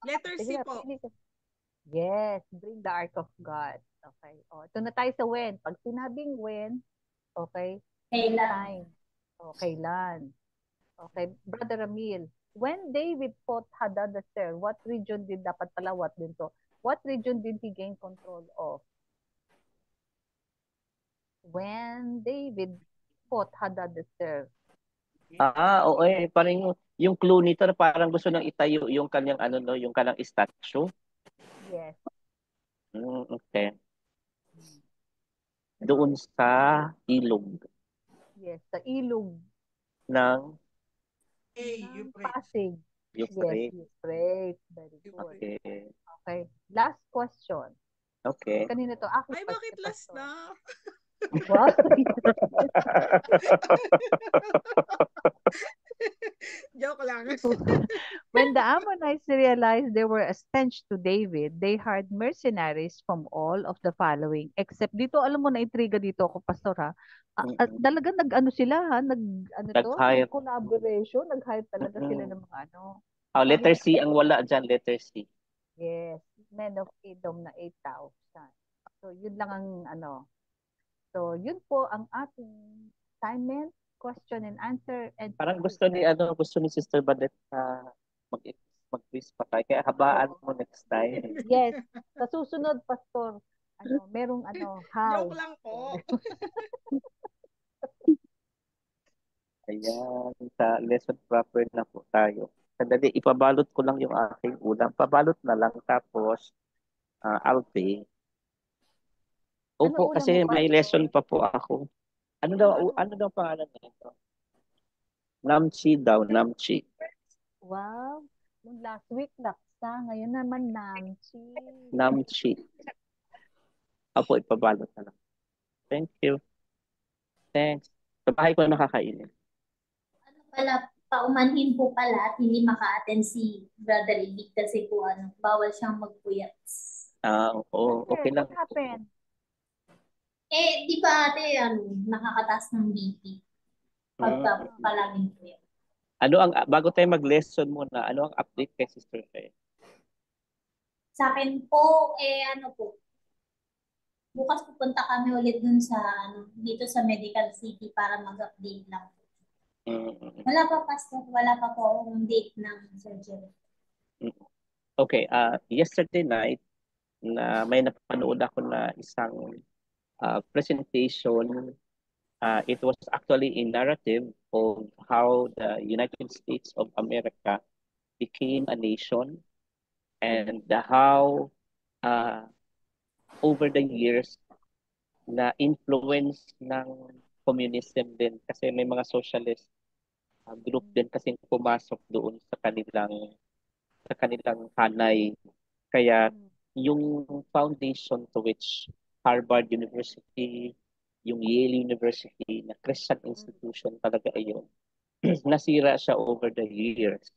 Letter C po. Yes, bring the ark of God. Okay. Ito na tayo sa when. Pag sinabing when, okay, Kailan? time. Kailan. Okay, Brother Ramil, when David fought Hadadezer, what region did dapat pala what din to? What region did he gain control of? When David fought Hadadezer. Oo parang yung clue nito na parang gusto nang itayo yung kanyang yung kanyang statue. Yes. Okay. Doon sa ilog. Yes, sa ilog ng Pasig. Euphrates. Yes, Euphrates. Very good. Okay. Okay. Last question. Okay. Kanina to. Ay, bakit last na? What? Joke lang. When the Ammonites realized they were a stench to David, they hired mercenaries from all of the following. Except dito, alam mo na intriga dito ako, Pastor ha. Talaga nag-ano sila ha? Nag-hire. Collaboration. Nag-hire talaga sila ng mga Letter C ang wala dyan, letter C. Yes, men of Edom na 8,000. So, yun lang ang ano. So, yun po ang ating assignment, question and answer. And Parang gusto ni Sister Badet mag mag-quiz pa tayo. Kaya habaan mo next time. yes, sa susunod, Pastor, merong how. Joke lang po. Ayan, sa lesson proper na po tayo. Sandali, ipabalot ko lang yung aking ulam. Pabalot na lang, tapos I'll pay. Opo, ulam kasi mo, may Pastor? lesson pa po ako. Ano daw pangalan nito? Namchi daw, namchi. Wow. Nung last week, laksa. Ngayon naman, namchi. Namchi. Opo, ipabalot na lang. Thank you. Thanks. Sa bahay ko nakakainin. Ano pala, paumanhin po pala at hindi maka-attend si Brother Ibig kasi po bawal siyang magpuyat. Oo, okay lang. What happened? Di ba ate, nakakataas ng BP pagka palaging puyat. Bago tayo mag-lesson muna, ano ang update kay Sister Faye? Sa akin po, bukas pupunta kami ulit dun sa, dito sa Medical City para mag-update lang. Wala pa, Pastor. Wala pa po ang date ng surgery. Okay, yesterday night, may napanood ako na isang presentation. It was actually a narrative of how the United States of America became a nation and how over the years na influence ng communism din kasi may mga socialist group din kasi pumasok doon sa kanilang hanay. Kaya yung foundation to which Harvard University, yung Yale University, na Christian institution talaga ayun, nasira siya over the years.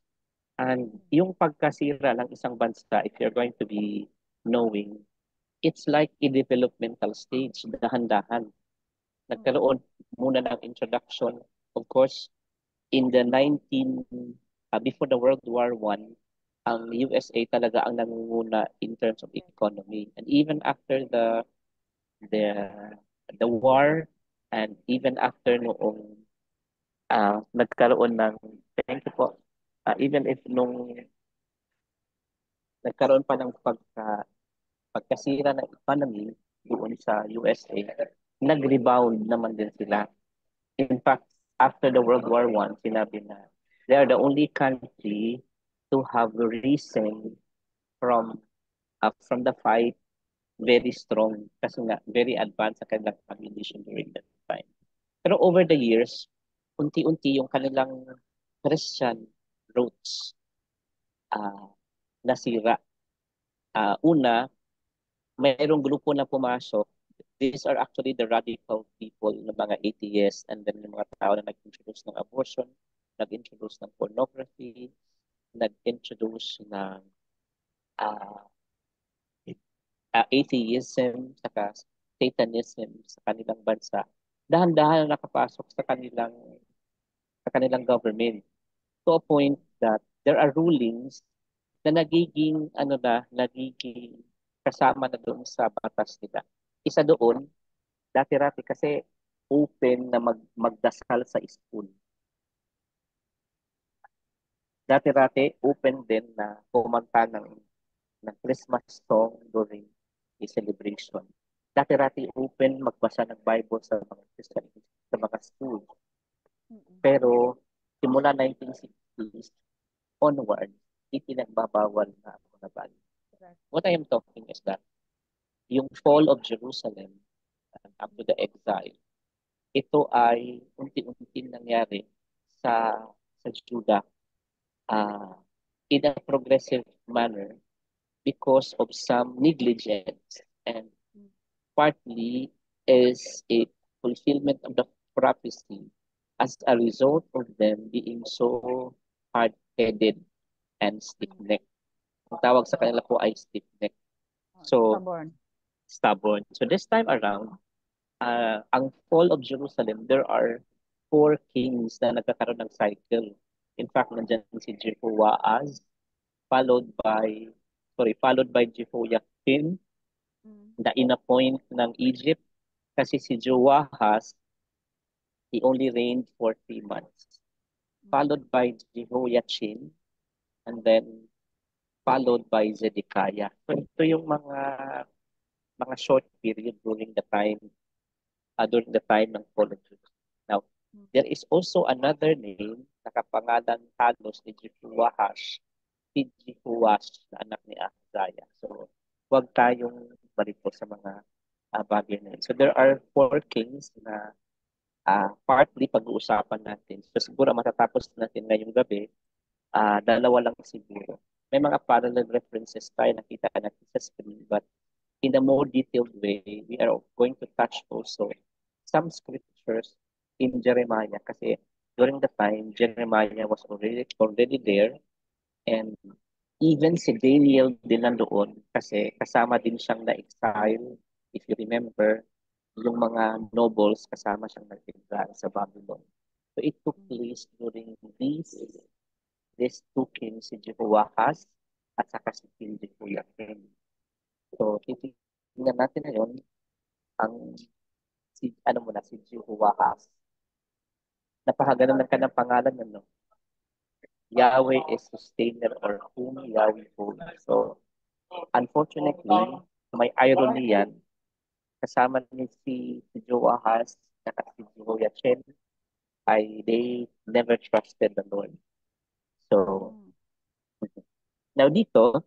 And yung pagkasira ng isang bansa, if you're going to be knowing, it's like a developmental stage, dahan-dahan. Nagkaroon muna ng introduction. Of course, in the before the World War I, ang USA talaga ang nangunguna in terms of economy. And even after the war, and even after noong nagkaroon ng, thank you po, even if nung nagkaroon pa ng pagkasira ng economy doon sa USA, nag-rebound naman din sila. In fact, after the World War I, sinabi na they are the only country to have risen from the fight very strong kasi nga very advanced sa kanilang ammunition during that time. Pero over the years, unti-unti yung kanilang Christian roots nasira. Una, mayroong grupo na pumasok. These are actually the radical people, ng mga atheists, and then yung mga tao na nag-introduce ng abortion, nag-introduce ng pornography, nag-introduce ng atheism, saka Satanism sa kanilang bansa. Dahan-dahan na nakapasok sa kanilang government, to a point that there are rulings na nagiging kasama na doon sa batas nila. Isa doon, dati-rati kasi open na magdasal sa school. Dati-rati open din na kumanta ng Christmas song during a celebration. Dati-rati open magbasa ng Bible sa mga Christian, sa mga school. Pero simula 1960s onward, ipinagbabawal na ako na bali. What I am talking is that yung fall of Jerusalem up to the exile, ito ay unti-unti nangyari sa Judah in a progressive manner because of some negligence, and partly is a fulfillment of the prophecy as a result of them being so hard-headed and stiff-necked. Ang tawag sa kanila po ay stiff-necked. So, stubborn. So this time around, ang fall of Jerusalem, there are 4 kings na nagkakaroon ng cycle. In fact, nandiyan si Jehoahaz, followed by Jehoiakim na inappoint ng Egypt kasi si Joahaz, he only reigned for 3 months. Followed by Jehoiachin, and then followed by Zedekiah. So ito yung mga short period during the time ng fall of Judah. Now, there is also another name nakapangalan halos ni Jehoash, si Jehoash na anak ni Ahaziah. So, huwag tayong balito sa mga bagay na yun. So, there are 4 kings na partly pag-uusapan natin. So, siguro matatapos natin ngayong gabi, 2 lang siguro. May mga parallel references tayo nakita natin sa screen, but in a more detailed way, we are going to touch also some scriptures in Jeremiah kasi during the time, Jeremiah was already there, and even si Daniel din nandoon kasi kasama din siyang na-exile. If you remember, yung mga nobles kasama siyang nag-exile sa Babylon. So it took place during these 2 kings, si Jehoahaz at saka si King Jehoiakim. So titingnan natin ngayon si Jehoahaz. Napakaganda ka ng pangalan no? Yahweh is sustainer or whom Yahweh holds. So, unfortunately, may irony yan. Kasama ni si Joahaz at si Jehoiachin ay they never trusted the Lord. So, now dito,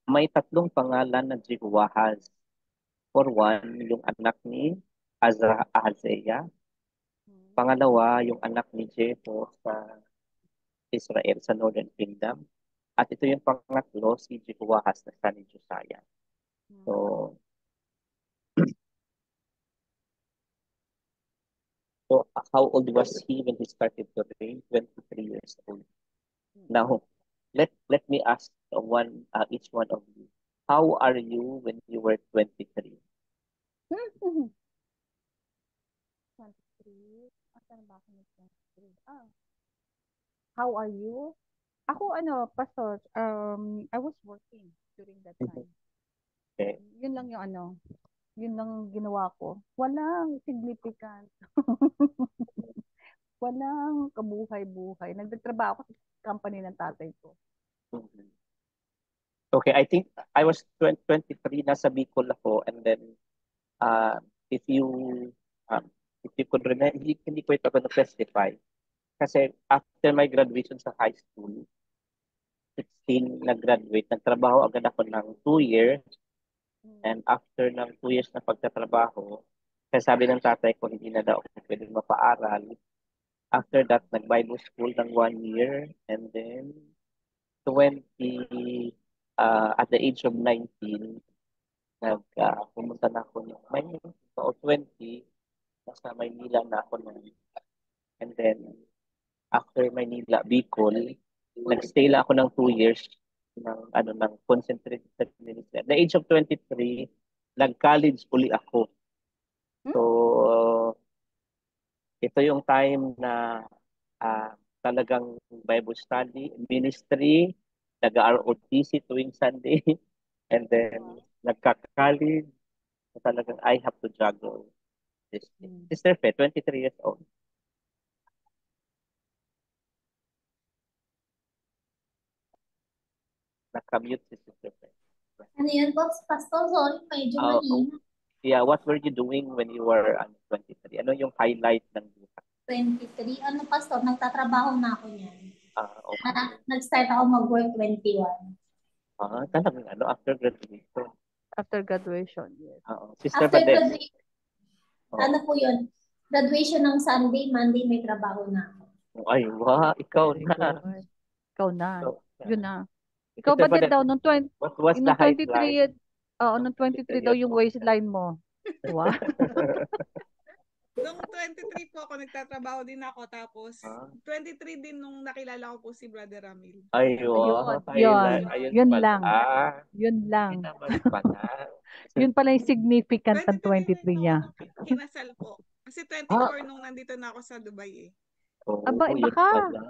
may 3 pangalan na Jehoahaz. For one, yung anak ni Ahaziah. Pangalawa, yung anak ni Jeho sa Israel, sa Northern Kingdom. At ito yung pangatlo, si Jehoahaz na son ni Josiah. So how old was he when he started to reign? 23 years old. Now, let me ask each one of you. How are you when you were 23? 23? How are you? Ako, Pastor, I was working during that time. Okay. Yun lang yun lang ginawa ko. Walang significant. Walang kabuhay-buhay. Nagtatrabaho ako sa company ng tatay ko. Okay, I think I was 23, nasa Bicol ako, and then if you could remember, hindi ko ito na-testify. Kasi after my graduation sa high school, 16 nag-graduate, nagtrabaho agad ako ng 2 years. And after ng 2 years na pagtatrabaho, kasi sabi ng tatay ko, hindi na daw ako pwede mapaaral. After that, nag-Bible school ng 1 year. And then, at the age of 19, pumunta na ako ng Maynila. So, 20, nasa Maynila na ako nun. And then, after Maynila, Bicol, nag-stay lang ako ng 2 years ng concentrated ministry. At the age of 23, nag-college uli ako. So, ito yung time na talagang Bible study, ministry, nag-ROTC tuwing Sunday, and then nagka-college. So, talagang I have to juggle this thing. Sister Fe, 23 years old. Nag-commute si Sister Fe. Ano yun, Pastor? Sorry, medyo mahina. Yeah, what were you doing when you were 23? Ano yung highlight ng buhay? 23? Ano, Pastor? Nagtatrabaho na ako niyan. Okay. Nag-start ako mag-work 21. Talagang after graduation. After graduation, yes. Sister After Badel. graduation, ano po yun? Graduation ng Sunday, Monday may trabaho na ako. Ay, wow, ikaw na. Ikaw na. So, Yun na. Ikaw Sister ba din Badel, daw, nung what was the 23, highlight? nung 23 daw yung waistline mo. Wow. Nung 23 po ako, nagtatrabaho din ako. Tapos, 23 din nung nakilala ko po si Brother Ramil. Ayun. Yun lang. Yun lang. Yun naman pala. Yun pala yung significant ng 23 niya. Kinasal po. Kasi 24 nung nandito na ako sa Dubai eh. Aba, iba yun ka. pala.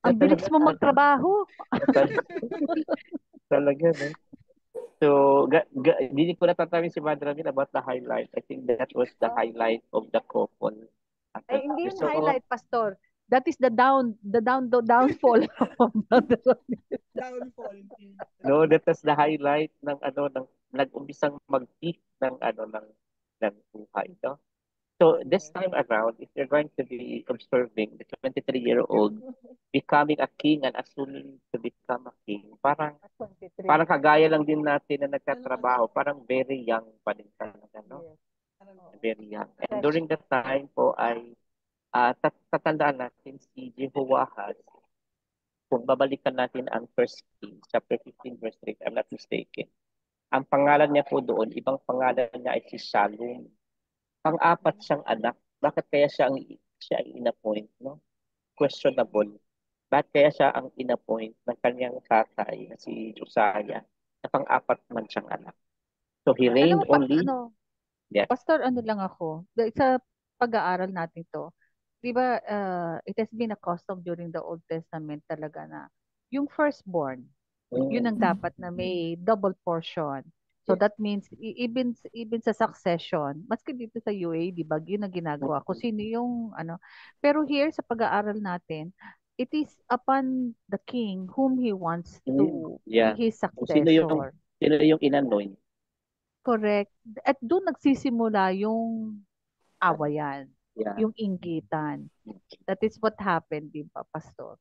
Ang bilis mo magtrabaho. Talaga, no? So, hindi ko natatawin si Mother Ramin about the highlight. I think that was the highlight of the couple. Ay, hindi yun So, highlight, Pastor. That is the downfall of Downfall. no, that was the highlight ng nag-umpisang mag-peak ng buhay, no? So this time around, if you're going to be observing the 23-year-old becoming a king and assuming to become a king, parang 23. kagaya lang din natin na nagtatrabaho, parang very young pa din talaga, no? Yes. Very young. And during that time po ay tatandaan natin si Jehoahaz, kung babalikan natin ang 1 Kings, chapter 15, verse 3, if I'm not mistaken. Ang pangalan niya po doon, ibang pangalan niya ay si Shalom. Pang-apat siyang anak. Bakit kaya siya ang inappoint, no? Questionable. Bakit kaya siya ang inappoint ng kanyang tatay na si Josiah na pang-apat man siyang anak? So he Alam reigned mo, only, yeah. Pastor, ano lang ako, sa pag-aaral natin to, di ba, it has been a custom during the Old Testament talaga na yung firstborn, yun ang dapat na may double portion. So that means even sa succession, maski dito sa UAE, di ba, yun ang ginagawa. Kung sino yung ano. Pero here sa pag-aaral natin, it is upon the king whom he wants to be Yeah. his Kung successor. sino yung inanoint. Correct. At doon nagsisimula yung awayan, Yeah. yung inggitan. That is what happened, di ba, Pastor?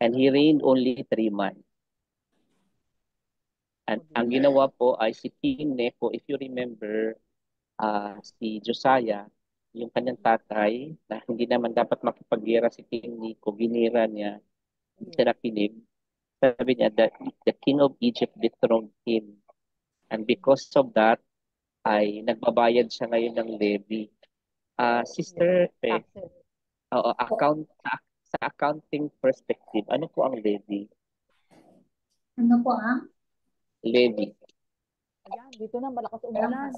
And he reigned only 3 months. And ang ginawa po ay si King Necho, if you remember, si Josiah, yung kanyang tatay, na hindi naman dapat makipagira si King Necho, ginira niya, Serakinim. Sabi niya that the king of Egypt dethroned him. And because of that, ay nagbabayad siya ngayon ng levy. Sister, sa accounting perspective, ano po ang levy? Ano po ang? Levy. Ayan, dito na malakas umulan.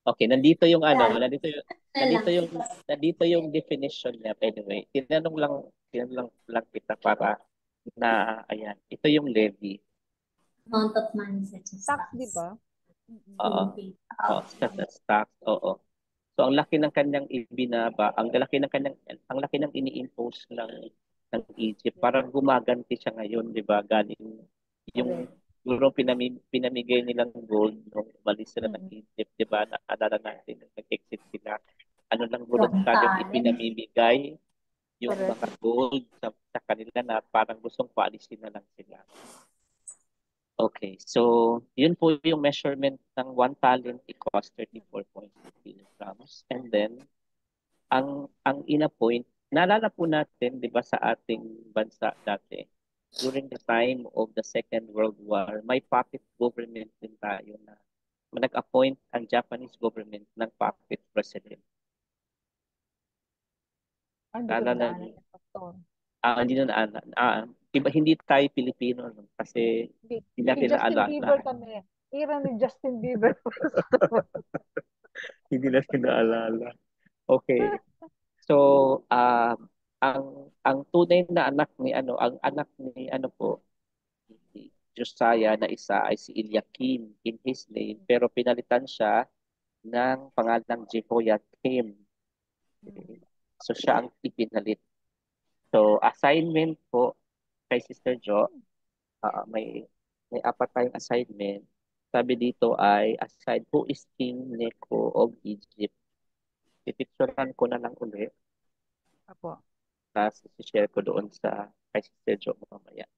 Okay, nandito yung definition niya, by the way. Tinanong lang kita para na ayan, ito yung levy. Amount of money such as Tax, di ba? Oo. Tax, oo. So ang laki ng kanyang ibinaba, ang laki ng ini-impose ng Egypt, parang gumaganti siya ngayon, 'di ba? Galing yung siguro pinamigay nilang gold nung umalis sila ng Egypt, 'di ba? Naalala natin nung nag-exit sila. Ano lang voluntaryong ipinamimigay yung mga gold sa kanila na parang gustong paalisin na lang sila. Okay, so yun po yung measurement ng 1 talent, it costs 34.5 kilograms. And then, ang ina-point, naalala po natin, di ba, sa ating bansa dati, during the time of the Second World War, may puppet government din tayo na nag-appoint ang Japanese government ng puppet president. Naalala niyo? Hindi na hindi tayo Pilipino, no? Kasi hindi natin naalala. Bieber kami. Ira ni Justin Bieber. Hindi natin naalala. Okay. So, ang tunay na anak ni ang anak ni si Josiah na isa ay si Eliakim in his name, pero pinalitan siya ng pangalang Jehoiakim. So siya ang ipinalit. So assignment po kay Sister Jo, may 4 tayong assignment. Sabi dito ay aside who is King Necho of Egypt. Pipicturean ko na lang ulit. Apo. Tapos i-share ko doon sa kay Sister Jo mamaya.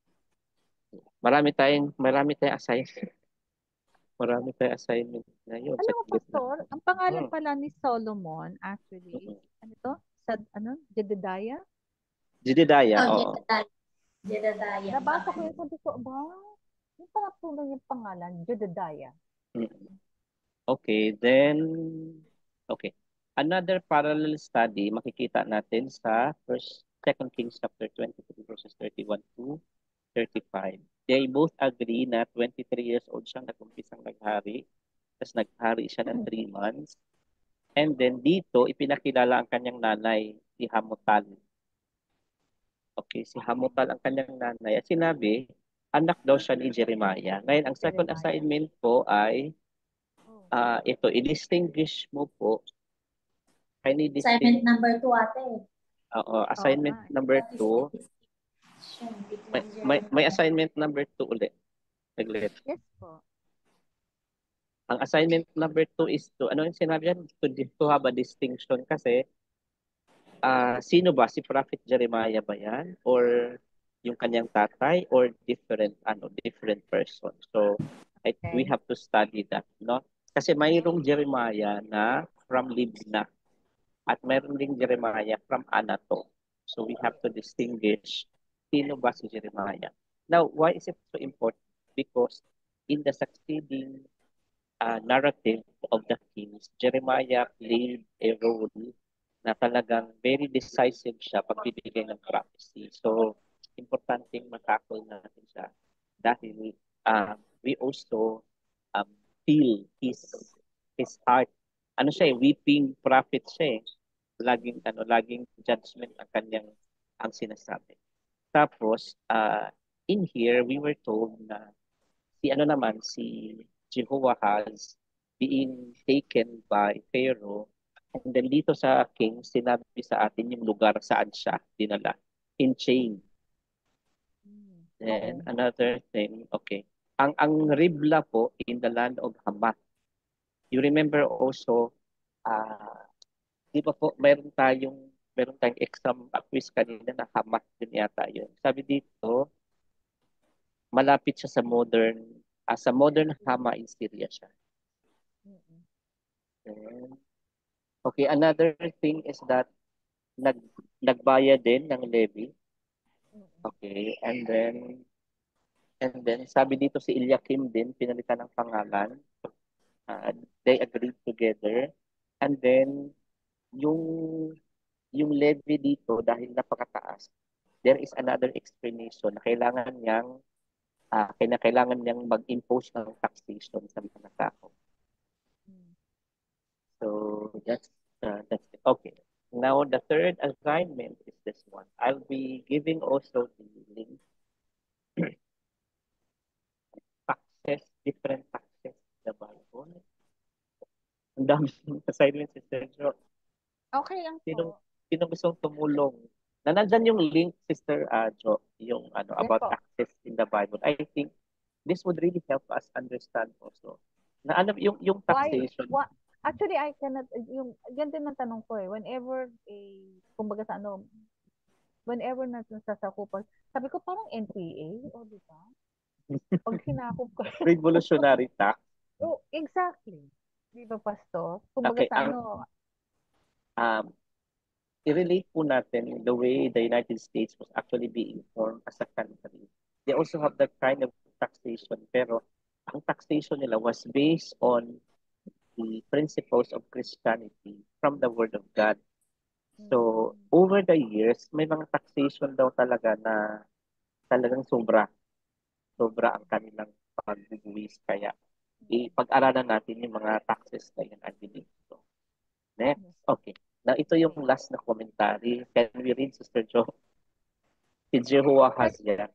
Marami tayong assignment. Marami tayong assignment ngayon. Alam mo, Pastor, ang pangalan pala ni Solomon, actually, ano to? Jedediah? Jedediah, oo. Jedediah. Nabasa ko yung sabi ko, yung pala po yung pangalan, Jedediah. Okay, okay. Another parallel study, makikita natin sa 2 Kings chapter 23 verses 31 to 35. They both agree na 23 years old siyang nag-umpisang naghari. Tapos naghari siya ng 3 months. And then dito, ipinakilala ang kanyang nanay, si Hamutal. Okay, si Hamutal ang kanyang nanay. At sinabi, anak daw siya ni Jeremiah. Ngayon, ang second Jeremiah. assignment po ay Oh. ito, i-distinguish mo po. Can you Assignment distinguish? number 2 ate. Assignment nga. number What is 2. the distinction May, between may Jeremiah? assignment number 2 ulit. Saglit. Yes po. Ang assignment number 2 is ano yung sinabi yan? To have a distinction kasi sino ba? Si Prophet Jeremiah ba yan? Or yung kanyang tatay? Or different person? So, we have to study that, no? Kasi mayroong Jeremiah na from Libna at mayroong ding Jeremiah from Anato. So, we have to distinguish sino ba si Jeremiah. Now, why is it so important? Because in the succeeding narrative of the kings, Jeremiah played a role na talagang very decisive siya pagbibigay ng prophecy. So, importanteng matakol natin siya dahil we also feel his heart. Ano siya weeping prophet siya eh. Laging judgment ang sinasabi. Tapos, in here, we were told na si Jehoahaz being taken by Pharaoh. And then dito sa king, sinabi sa atin yung lugar saan siya dinala. In chain. Then another thing, okay. Ang Ribla po in the land of Hamath. You remember also, di ba po, meron tayong exam quiz kanina na Hamath din yata yun. Sabi dito, malapit siya sa modern Hama in Syria siya. Okay, another thing is that nagbayad din ng levy. Okay, and then sabi dito si Eliakim din pinalitan ng pangalan. They agreed together. And then yung levy dito dahil napakataas, there is another explanation na kailangan niyang mag-impose ng taxation sa mga tao. So that's it. Okay. Now the third assignment is this one. I'll be giving also the link. Different taxes in the Bible. Ang dami ng assignments, Sister Jo. Okay lang po. Sino gustong tumulong? Nandyan yung link, Sister Jo, yung about po. taxes in the Bible. I think this would really help us understand also. Na alam yung taxation. Actually, I cannot, yan din ang tanong ko eh. Whenever, kumbaga sa whenever natin sasakupan, sabi ko parang NPA, di ba? Pag sinakop ko. Revolutionary tax. Oh, exactly. Di ba, Pastor? Kumbaga Okay, sa i-relate po natin the way the United States was actually being formed as a country. They also have that kind of taxation, pero ang taxation nila was based on the principles of Christianity from the Word of God. So, over the years, may mga taxation daw talaga na talagang sobra ang kanilang pagbubuwis. Kaya, pag-aralan natin yung mga taxes na yun, I believe. So, next. Okay. Now, ito yung last na commentary. Can we read, Sister Jo? Si Jehoahaz yan.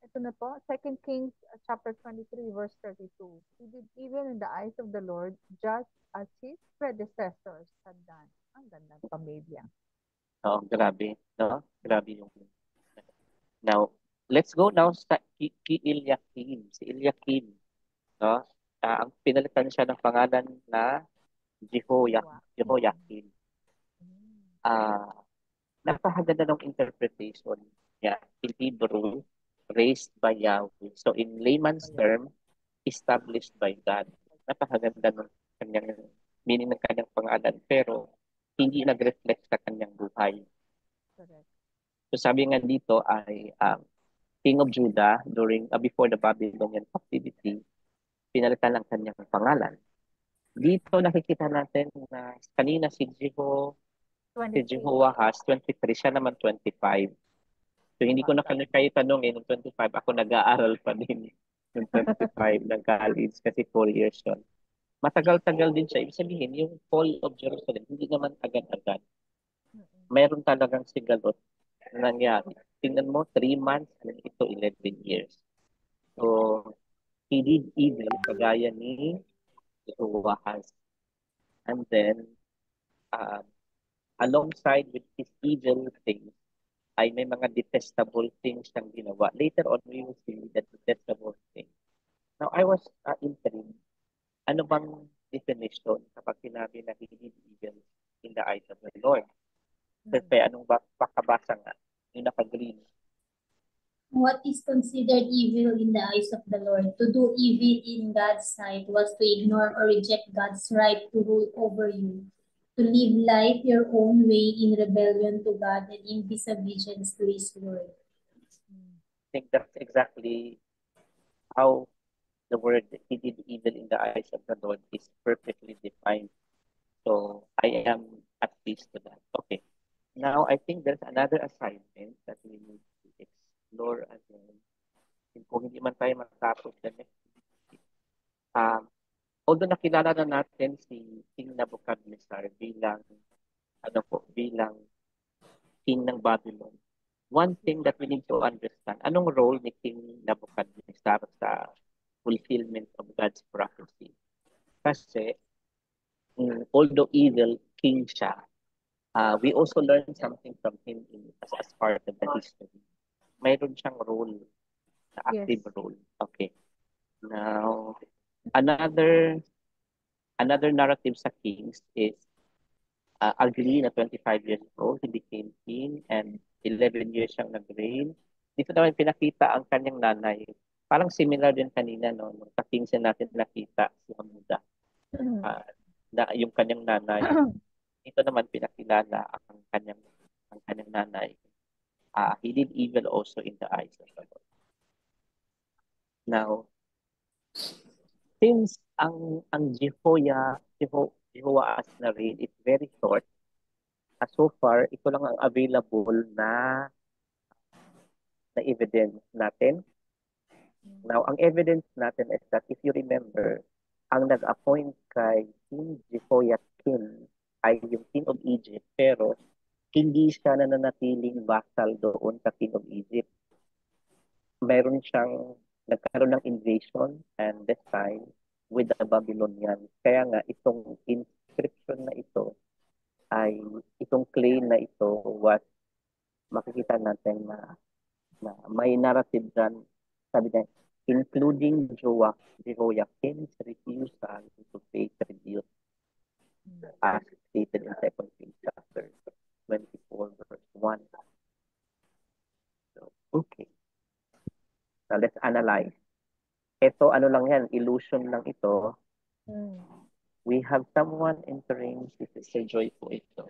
Ito na po, 2 Kings chapter 23 verse 32. He did evil in the eyes of the Lord, just as his predecessors had done. Ang ganda ng pamilya. Oh, grabe. No? Grabe yung... Now, let's go now sa Eliakim. Si Eliakim. No? Ang pinalitan siya ng pangalan na Jehoiakim. Napakaganda ng interpretation niya in Hebrew, raised by Yahweh. So in layman's term, established by God. Napakaganda ng kanyang meaning ng kanyang pangalan, pero hindi nag-reflect sa kanyang buhay. So sabi nga dito ay King of Judah before the Babylonian captivity, pinalitan lang kanyang pangalan. Dito nakikita natin na kanina si Jehoahaz 23, siya naman 25. So hindi ko na kayo tanongin, nung 25 ako nag-aaral pa din yung 25 ng college kasi 4 years yun. Matagal-tagal din siya. Ibig sabihin, yung fall of Jerusalem, hindi naman agad-agad. Mayroon talagang sigalot nangyari. Tingnan mo, 3 months, and ito 11 years. So, he did evil, kagaya ni Ahaz. And then, uh, alongside with his evil things, ay may mga detestable things siyang ginawa. Later on, we will see that detestable thing. Now, I was intrigued. Ano bang definition kapag sinabi na he did evil in the eyes of the Lord? Kasi anong pakabasa nga? Yung naka-green. What is considered evil in the eyes of the Lord? To do evil in God's sight was to ignore or reject God's right to rule over you. To live life your own way in rebellion to God and in disobedience to His word. I think that's exactly how the word he did evil in the eyes of the Lord is perfectly defined. So I am at peace to that. Okay. Now I think there's another assignment that we need to explore again. Kung hindi man tayo matapos the next week. Although nakilala na natin si King Nebuchadnezzar bilang king ng Babylon. One thing that we need to understand, anong role ni King Nebuchadnezzar sa fulfillment of God's prophecy? Kasi, although evil king siya, we also learn something from him as part of the history. Mayroon siyang role, active role. Okay. Now, another narrative sa Kings is agree na 25 years old, he became king and 11 years siyang nag-reign. Dito naman pinakita ang kanyang nanay. Parang similar din kanina, no? Nung sa Kings natin nakita si Hamuda. Na yung kanyang nanay. Dito naman pinakilala ang kanyang nanay. He did evil also in the eyes of the Lord. Now, since ang Jehoahaz na reign is very short, so far, ito lang ang available na evidence natin. Now, ang evidence natin is that if you remember, ang nag-appoint kay King Jehoiakim ay yung King of Egypt, pero hindi siya nananatiling vassal doon sa King of Egypt. Nagkaroon ng invasion and this time with the Babylonians. Kaya nga, itong inscription na ito itong claim na ito was makikita natin na may narrative dyan, sabi niya, including Jehoiakim's refusal to pay tribute as stated in 2 Kings chapter 24 verse 1. So, okay. Now let's analyze. Ito, ano lang yan, illusion lang ito. We have someone entering, si Sister Joy po ito.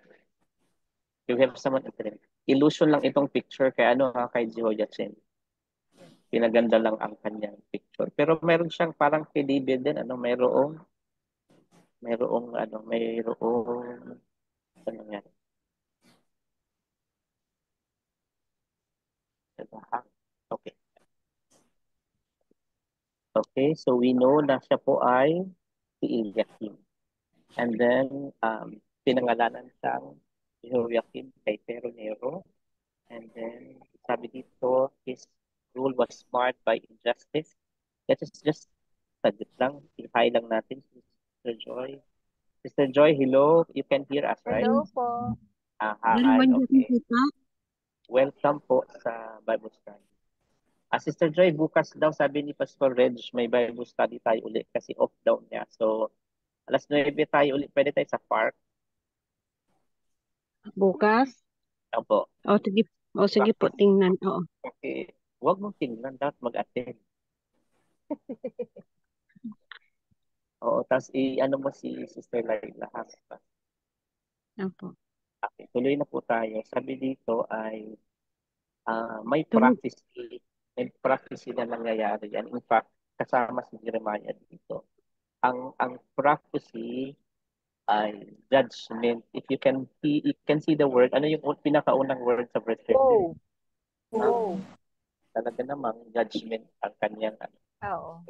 You have someone entering. Illusion lang itong picture kay kay Jehoiakim. Pinaganda lang ang kanyang picture. Pero meron siyang parang kay David din, mayroong ano yan? Okay. Okay, so we know na siya po ay si Eliakim. And then, pinangalanan siyang Jehoiakim kay Nero. And then, sabi dito, his rule was marked by injustice. Let us just saglit lang, hi lang natin si Sister Joy. Sister Joy, hello. You can hear us, right? Hello po. Hi, okay. Welcome po sa Bible study. Sister Joy, bukas daw sabi ni Pastor Reg, may Bible study tayo ulit kasi off daw niya. So, alas 9 tayo ulit. Pwede tayo sa park. Bukas? Opo. Sige po, tingnan. Oo. Okay. Huwag mong tingnan, dapat mag-attend. Oo, tapos ano mo si Sister Laila. Opo. Okay, tuloy na po tayo. Sabi dito ay may prophecy na nangyayari yan. In fact, kasama si Jeremiah dito. Ang prophecy ay judgment. If you can see the word, ano yung pinakaunang word sa verse 13? Talaga namang judgment ang kanyang Oo.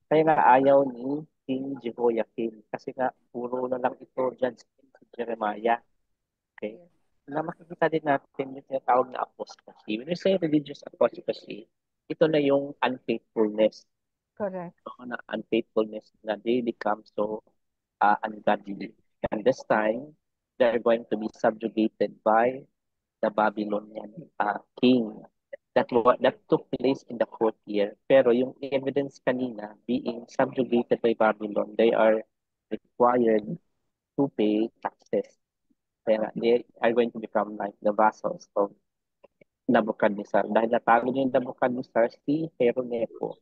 Kaya nga ayaw ni King Jehoiakim kasi nga puro na lang ito judgment si Jeremiah. Okay? na makikita din natin yung tinatawag na apostasy. When we say religious apostasy, ito na yung unfaithfulness. Correct. Na unfaithfulness na they become so ungodly. And this time, they're going to be subjugated by the Babylonian king. That took place in the 4th year. Pero yung evidence kanina, being subjugated by Babylon, they are required to pay taxes. Kaya they are going to become like the vassals of Nebuchadnezzar. Dahil natalo niya yung Nebuchadnezzar si Pharaoh Necho.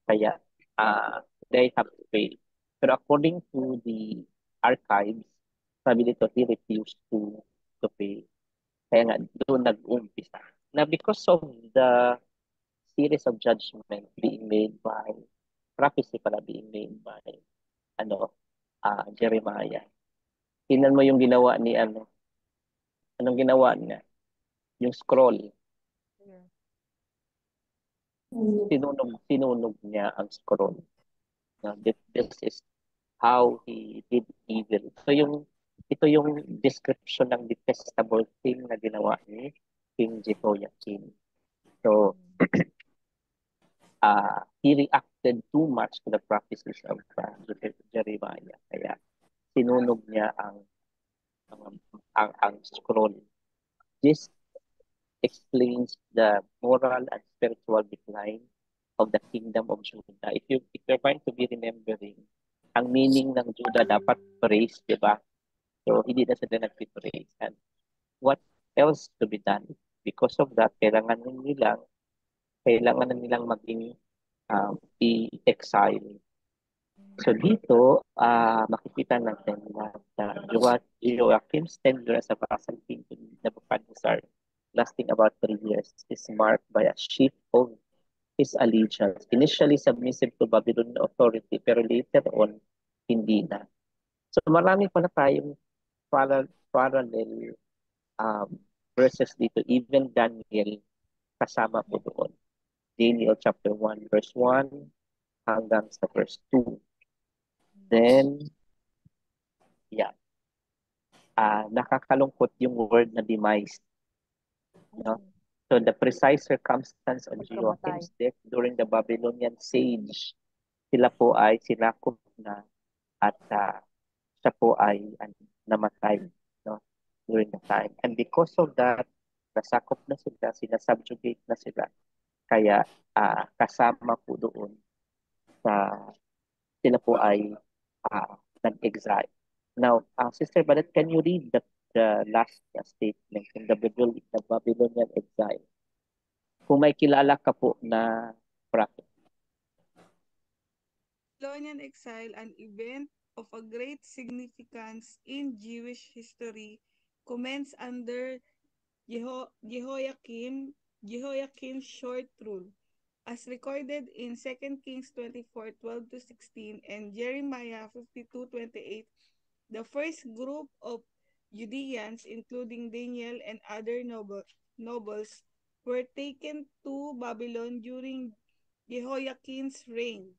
Kaya they have to pay. Pero according to the archives, sabi dito, he refused to pay. Kaya nga, doon nag-umpisa. Na because of the series of judgment being made by, prophecy pala being made by, Jeremiah. Tingnan mo yung ginawa ni, anong ginawa niya? Yung scroll. Sinunog niya ang scroll. This is how he did evil. So ito yung description ng detestable thing na ginawa ni King Jehoiakim. So, he reacted too much to the prophecies of Jeremiah. Kaya sinunog niya ang scroll. This explains the moral and spiritual decline of the kingdom of Judah. If you're going to be remembering, ang meaning ng Judah dapat praise, di ba? So, hindi na sila nag-praise. And what else to be done? Because of that, kailangan na nilang maging i-exile. So dito, makikita natin na Joachim's tenure as a vassal king to Nebuchadnezzar, lasting about 3 years, is marked by a shift of his allegiance. Initially submissive to Babylonian authority, pero later on, hindi na. So marami pala tayong parallel verses dito. Even Daniel, kasama po doon. Daniel chapter 1, verse 1 hanggang sa verse 2. Then, nakakalungkot yung word na demise. No? So the precise circumstance of Joachim's death during the Babylonian siege, sila po ay sinakop na at siya po ay namatay, no? During the time. And because of that, nasakop na sila, sinasubjugate na sila. Kaya kasama po doon sila po ay nag-exile. Now, Sister Badet, can you read the last statement in the Babylonian exile? Kung may kilala ka po na prophet. Babylonian exile, an event of a great significance in Jewish history, commenced under Jehoiakim's short rule, as recorded in 2 Kings 24:12-16 and Jeremiah 52:28. The first group of Judeans, including Daniel and other nobles, were taken to Babylon during Jehoiakim's reign.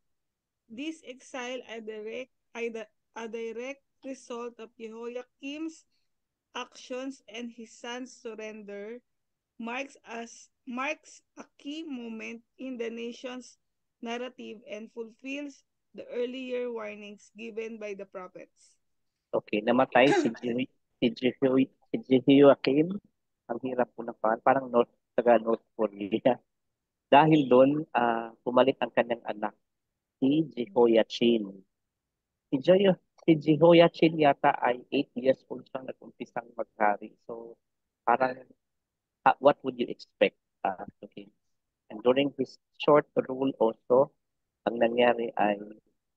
This exile, a direct result of Jehoiakim's actions and his son's surrender, marks a key moment in the nation's narrative and fulfills the earlier warnings given by the prophets. Okay, namatay si Jehoiakim. Ang hirap po na parang North Korea. Dahil doon, pumalit ang kanyang anak, si Jehoiachin. Si Jehoiachin yata ay 8 years old siyang nag-umpisang maghari. So, parang, what would you expect to him? And during his short rule also, ang nangyari ay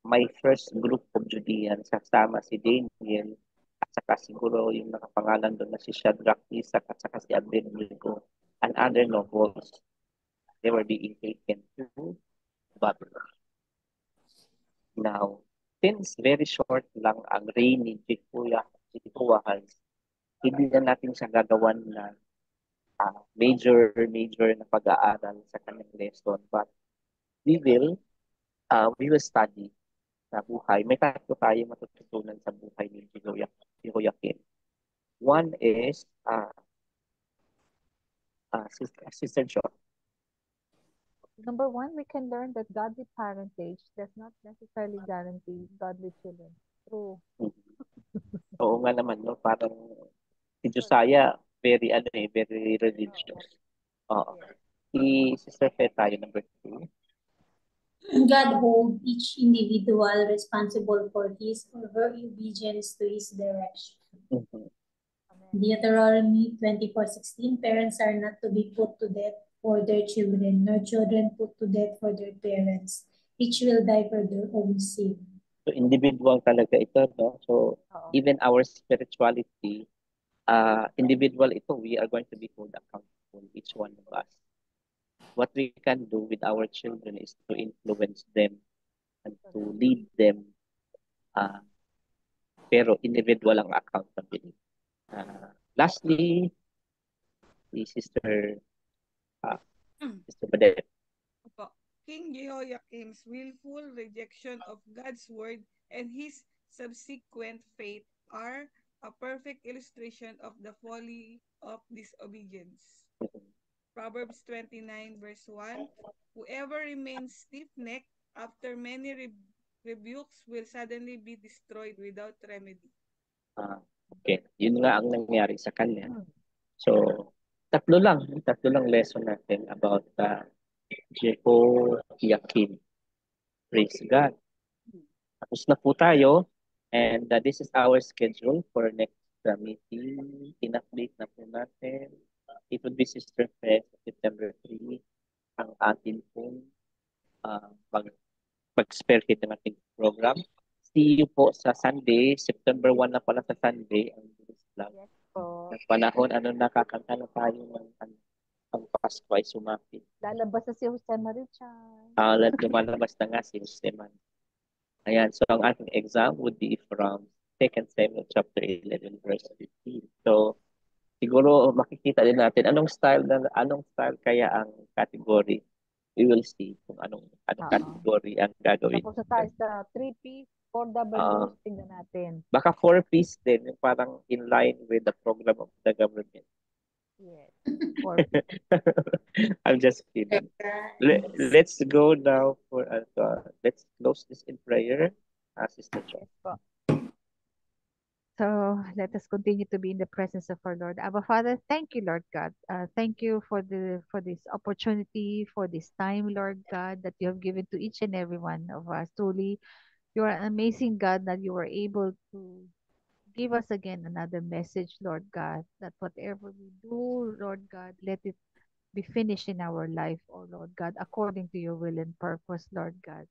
may first group of Judeans, kasama si Daniel, at saka siguro yung nakapangalan doon na si Shadrach, Isaac, at saka si Abednego, and other nobles. They were being taken to Babylon. Now, since very short lang ang reign ni Jehoahaz, hindi na natin siya gagawan na major na pag-aaral sa kanyang lesson. But we will study sa buhay. May tatlo tayo matututunan sa buhay ni Jehoiakim. One is Sister Jo. Number one, we can learn that godly parentage does not necessarily guarantee godly children. True. Oo nga naman, no? Parang si Josiah, very religious. Oo. Yes. Si Sister Fe tayo, number 2. God holds each individual responsible for his or her obedience to his direction. Mhm. Amen. Deuteronomy 24:16, parents are not to be put to death for their children, nor children put to death for their parents. Each will die for their own sin. So individual talaga ito, no? So Oo. even our spirituality, individual ito, we are going to be held accountable, each one of us. What we can do with our children is to influence them and to lead them. Pero individual ang accountability. Lastly, si Sister Badet. King Jehoiakim's willful rejection of God's word and his subsequent fate are a perfect illustration of the folly of disobedience. Proverbs 29 verse 1, whoever remains stiff-necked after many rebukes will suddenly be destroyed without remedy. Okay, yun nga ang nangyari sa kanya. So, tatlo lang lesson natin about Jehoiakim. Praise God. Tapos na po tayo. And this is our schedule for next meeting. In-update na po natin. It would be Sister Fest, September 3. Ang atin pong pag-spearhead ng ating program. See you po sa Sunday. September 1 na pala sa Sunday. Ang bilis lang. Yes po. Sa panahon, nakakanta na tayo ng ang Pasko ay sumapit. Lalabas na si Jose Marichan. Lumalabas na nga si Jose Man. Ayan, so ang ating exam would be from 2 Samuel chapter 11 verse 15. So, siguro makikita din natin anong style kaya ang category. We will see kung anong category ang gagawin. Tapos na tayo sa 3P, 4W, tingnan natin. Baka 4Ps din, yung parang in line with the program of the government. Yes, 4P. I'm just kidding. Let's go now for let's close this in prayer. Sister Jo. Yes po. So let us continue to be in the presence of our Lord. Abba Father, thank you, Lord God. Thank you for this opportunity, for this time, Lord God, that you have given to each and every one of us. Truly, you are an amazing God that you are able to give us again another message, Lord God, that whatever we do, Lord God, let it be finished in our life, oh Lord God, according to your will and purpose, Lord God.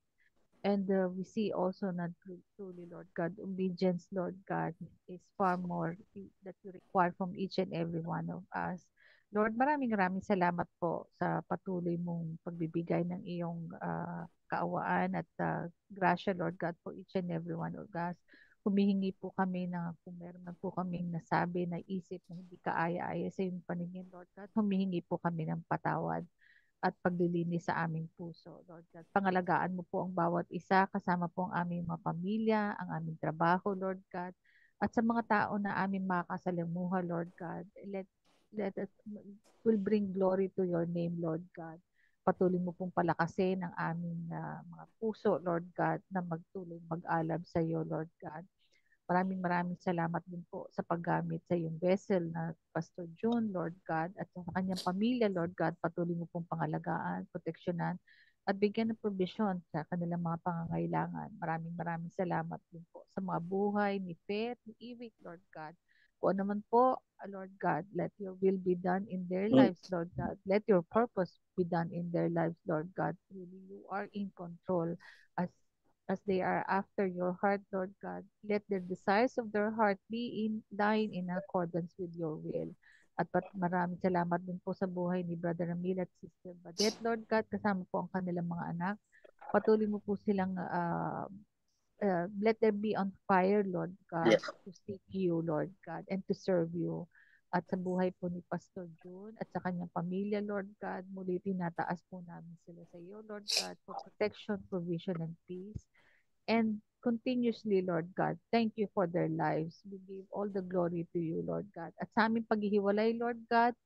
And we see also na truly, Lord God, obedience, Lord God, is far more that you require from each and every one of us. Lord, maraming salamat po sa patuloy mong pagbibigay ng iyong kaawaan at grasya, Lord God, for each and every one of us. Humihingi po kami na kung meron man po kaming nasabi, na isip na hindi kaaya-aya sa iyong paningin, Lord God, humihingi po kami ng patawad at paglilinis sa aming puso, Lord God. Pangalagaan mo po ang bawat isa, kasama po ang aming mga pamilya, ang aming trabaho, Lord God, at sa mga tao na aming makakasalamuha, Lord God. Let us will bring glory to your name, Lord God. Patuloy mo pong palakasin ang aming mga puso, Lord God, na magtuloy mag-alab sa iyo, Lord God. Maraming salamat din po sa paggamit sa iyong vessel na Pastor June, Lord God, at sa kanyang pamilya, Lord God. Patuloy mo pong pangalagaan, proteksyonan, at bigyan ng provision sa kanilang mga pangangailangan. Maraming salamat din po sa mga buhay ni Faith, ni Ivy, Lord God. Kung ano man po, Lord God, let your will be done in their lives, Lord God. Let your purpose be done in their lives, Lord God. Really, you are in control as they are after your heart, Lord God. Let the desires of their heart be in line in accordance with your will. At maraming salamat din po sa buhay ni Brother Ramil at Sister Badet, Lord God, kasama po ang kanilang mga anak. Patuloy mo po silang let them be on fire, Lord God, to seek you, Lord God, and to serve you. At sa buhay po ni Pastor June at sa kanyang pamilya, Lord God, muli tinataas po namin sila sa iyo, Lord God, for protection, provision, and peace. And continuously, Lord God. Thank you for their lives. We give all the glory to you, Lord God. At sa aming paghihiwalay, Lord God,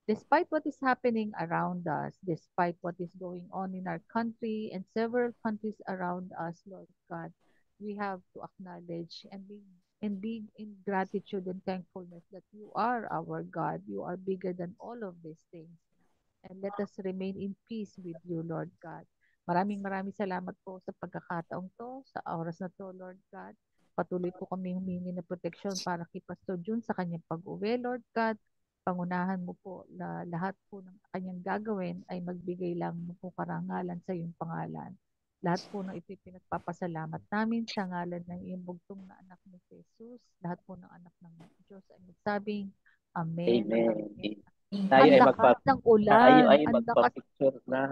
despite what is happening around us, despite what is going on in our country and several countries around us, Lord God, we have to acknowledge and be in gratitude and thankfulness that you are our God. You are bigger than all of these things. And let us remain in peace with you, Lord God. Maraming maraming salamat po sa pagkakataong to, sa oras na to, Lord God. Patuloy po kami humingi ng proteksyon para kay Pastor Jun sa kanyang pag-uwi, Lord God. Pangunahan mo po na lahat po ng kanyang gagawin ay magbigay lang ng po karangalan sa iyong pangalan. Lahat po ng ito'y pinagpapasalamat namin sa ngalan ng iyong bugtong na anak ni Jesus. Lahat po ng anak ng Diyos ay magsabing, Amen. Amen. Amen. Tayo Ang ay lakas ng tayo ulan. ay Ang lakas, magpa-picture na.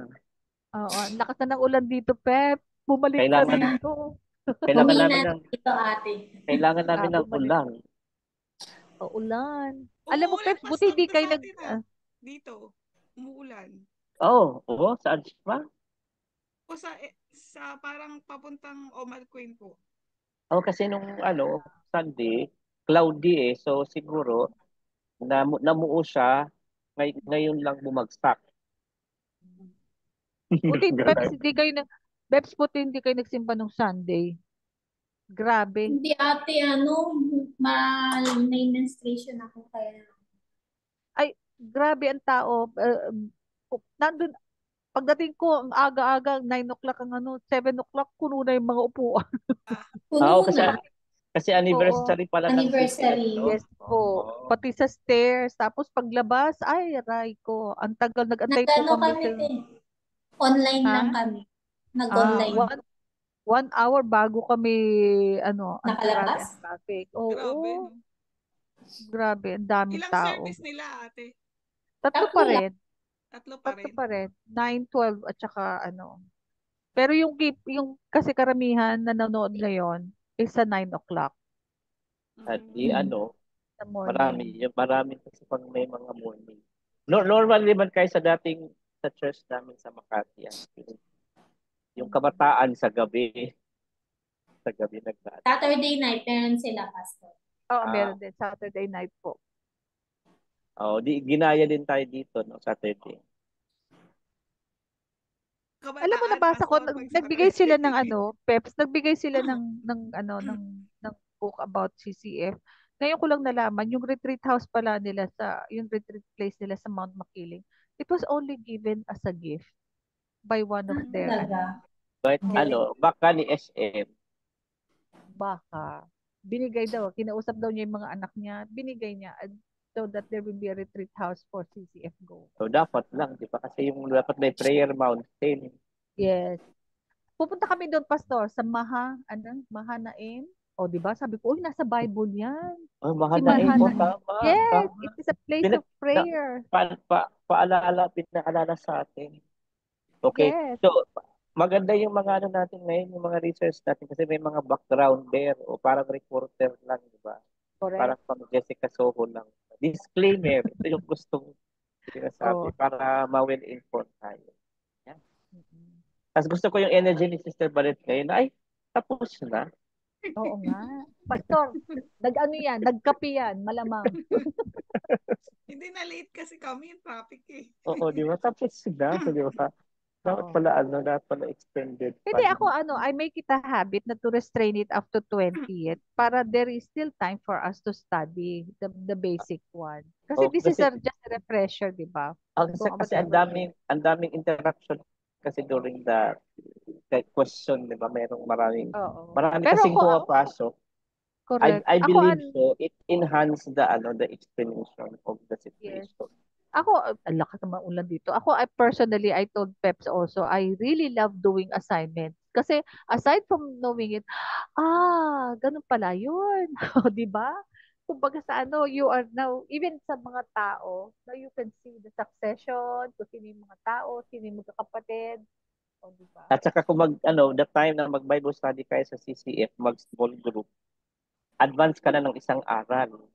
ang lakas na ng ulan dito, Pep. Bumalik ka Kailangan dito. kailangan Humina namin na ng dito, ate. kailangan namin ng Bumalik. ulan. Ulan. Alam mo, Umuulan Pep, pa buti hindi sa kayo atin, dito. Umuulan. Saan pa? O sa parang papuntang Omal Queen po. Kasi nung Sunday, cloudy so siguro namuo siya, ngayon lang bumagsak. Buti, Ganun. Peps, hindi kayo Peps, buti hindi kayo nagsimba nung Sunday. Grabe. Hindi, ate, may menstruation ako kaya. Ay, grabe ang tao. Nandun, pagdating ko, ang aga-aga, 9 o'clock 7 o'clock, puno na yung mga upuan. Puno kasi na. kasi Oo. anniversary pala ng CCF, Anniversary. no? Yes po. Pati sa stairs. Tapos paglabas, ay, aray ko. Ang tagal, nag-antay po Nagano kami kami, sa... online lang Ha? kami. Nag-online. One hour bago kami, ang grabe ang Nakalabas? traffic. Grabe, Oo, no? grabe, ang daming Ilang tao. service nila, ate? Tatlo Tatlo pa lang. rin. Tatlo pa Tatlo rin. pa rin. 9, 12 at saka Pero yung kasi karamihan nanonood ngayon is sa 9 o'clock At sa morning. marami kasi pag may mga morning. Normally man kayo sa church namin sa Makati, yung kabataan sa gabi nagdaan. Saturday night, meron sila, pastor. Oo, meron din. Saturday night po. Ginaya din tayo dito, no, Saturday. Alam mo, Kabataan, nabasa ko, pastor, pag nagbigay sila ng Saturday. Peps, nagbigay sila ng book about CCF. Ngayon ko lang nalaman, yung retreat house pala nila yung retreat place nila sa Mount Makiling, it was only given as a gift by one of their, Talaga. But baka ni SM. baka, binigay daw, kinausap daw niya yung mga anak niya, binigay niya, so that there will be a retreat house for CCF Go. So dapat lang, di ba? Kasi yung dapat may prayer mountain. Yes. Pupunta kami doon, Pastor, sa Mahanaim. O, di ba? Sabi ko, uy, nasa Bible yan. Mahanaim po, tama. Yes, Tama. it is a place of prayer. Pinaalala sa atin. Okay. Yes, So, maganda yung mga natin ngayon, yung mga research natin kasi may mga background there o parang reporter lang, di ba? Parang correct. pang Jessica Soho lang. Disclaimer, ito yung gustong sinasabi Oh. para ma-well-informed tayo. Yan. Mm-mm. Tapos gusto ko yung energy ni Sister Barrett ngayon. Ay, tapos na. Oo nga. Pastor, nagkape yan, malamang. Hindi na late kasi kami yung traffic Oo, di ba? Tapos na, di ba? Dapat Oo. pala extended pa. Hindi ako, I make it a habit na to restrain it up to 20th para there is still time for us to study the basic one. Kasi this is just a refresher, di ba? Kasi ang daming interaction kasi during the question, di ba? Marami Pero kasing pumapasok. correct. I believe so. It enhanced the explanation of the Yes. situation. Ako, ang lakas naman ulan dito. I told Peps also, I really love doing assignments. Kasi aside from knowing it, ganun pala yun. Di ba? Kumbaga sa you are now, even sa mga tao, now you can see the succession, kung sino yung mga tao, sino yung magkakapatid. Di ba? At saka kung the time na mag-Bible study kayo sa CCF, mag-small group, advance ka na ng isang aral.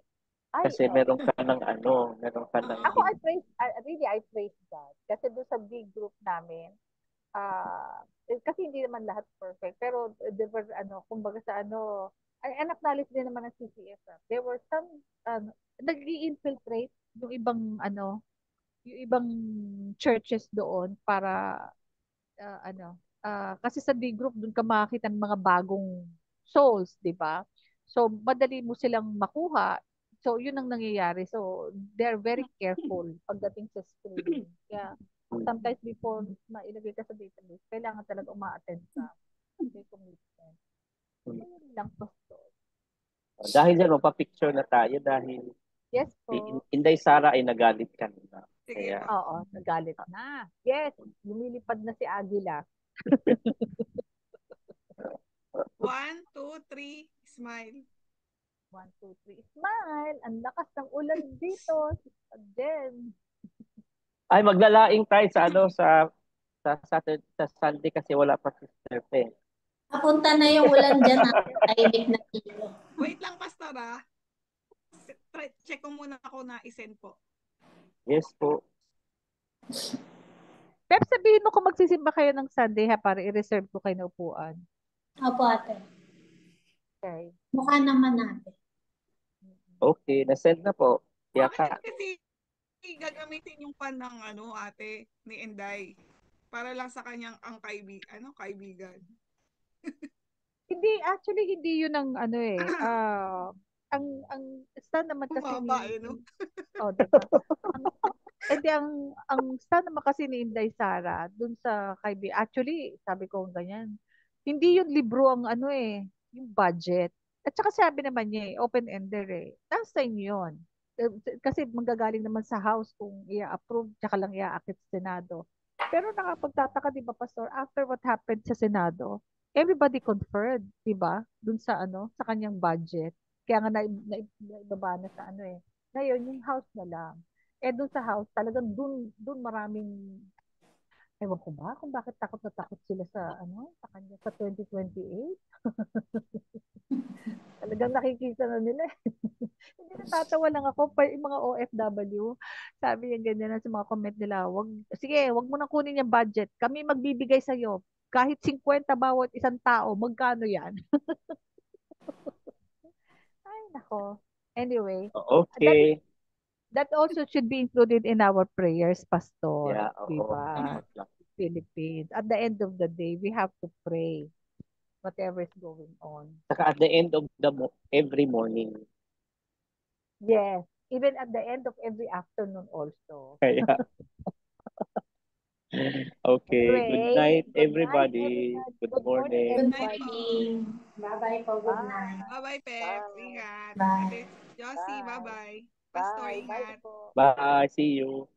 Kasi meron ka ng Ako, I praise God. Kasi doon sa big group namin, kasi hindi naman lahat perfect, pero there were, kumbaga sa acknowledge din naman ng CCF. There were some, nag-i-infiltrate yung yung ibang churches doon para, kasi sa D group, doon ka makakita ng mga bagong souls, di ba? So, madali mo silang makuha. So, yun ang nangyayari. So, they're very careful pagdating sa screening. Kaya, sometimes before mailagay ka sa database, kailangan talaga uma-attend ka. May commitment. Ayun lang, Pastor. Dahil dyan, magpa-picture na tayo dahil Yes si po. Inday Sara ay nagalit kanina. Sige Kaya, po. Oo, nagalit na. Yes, lumilipad na si Agila. 1, 2, 3, smile. 1, 2, 3, smile. Ang lakas ng ulan dito. Then, ay maglalaing tayo sa Saturday, sa Sunday kasi wala pa si Sister Fe. Papunta na yung ulan dyan, tahimik na dito. Wait lang, Pastor, ah. Check ko muna ako na isend po. Yes po. Pep, sabihin mo kung magsisimba kayo ng Sunday ha, para i-reserve ko kayo na upuan. Opo, ate. Okay. Mukha naman natin. Okay, na-send na po. Bakit kasi gagamitin yung pan ng ate ni Inday para lang sa kanyang kaibigan. Hindi, actually, hindi yun ang ang stand naman kasi Bumaba, no? diba? Ang stand naman kasi ni Inday Sara dun sa actually, sabi ko ganyan. Hindi yung libro ang yung budget. At saka sabi naman niya open-ended Nasa inyo yun. Kasi manggagaling naman sa House kung i-approve, tsaka lang i-aakit sa Senado. Pero nakapagtataka, di ba, Pastor, after what happened sa Senado, everybody conferred, di ba? Dun sa sa kanyang budget. Kaya nga naibaba na sa Ngayon, yung House na lang. Doon sa House, talagang doon maraming, ewan ko ba, kung bakit takot na takot sila sa sa kanya sa 2028. Talagang nakikita na nila. Hindi, natatawa lang ako pa yung mga OFW. Sabi niya ganyan na sa mga comment nila, sige, wag mo nang kunin yung budget. Kami magbibigay sa iyo. Kahit 50 bawat isang tao, magkano yan? Ay, nako. Anyway, Okay. that also should be included in our prayers, Pastor. Yeah, Diba? Philippines. At the end of the day, we have to pray whatever is going on. Saka at the end of every morning. Yes. Even at the end of every afternoon also. Kaya. Okay. Anyway, good night, everybody. Good morning. Good morning. Bye-bye po. Good night. Bye-bye, Pep. Ingat. Bye. Ate Josie, Bye. bye-bye. Pastor, Bye. ingat. Bye po. Bye. See you.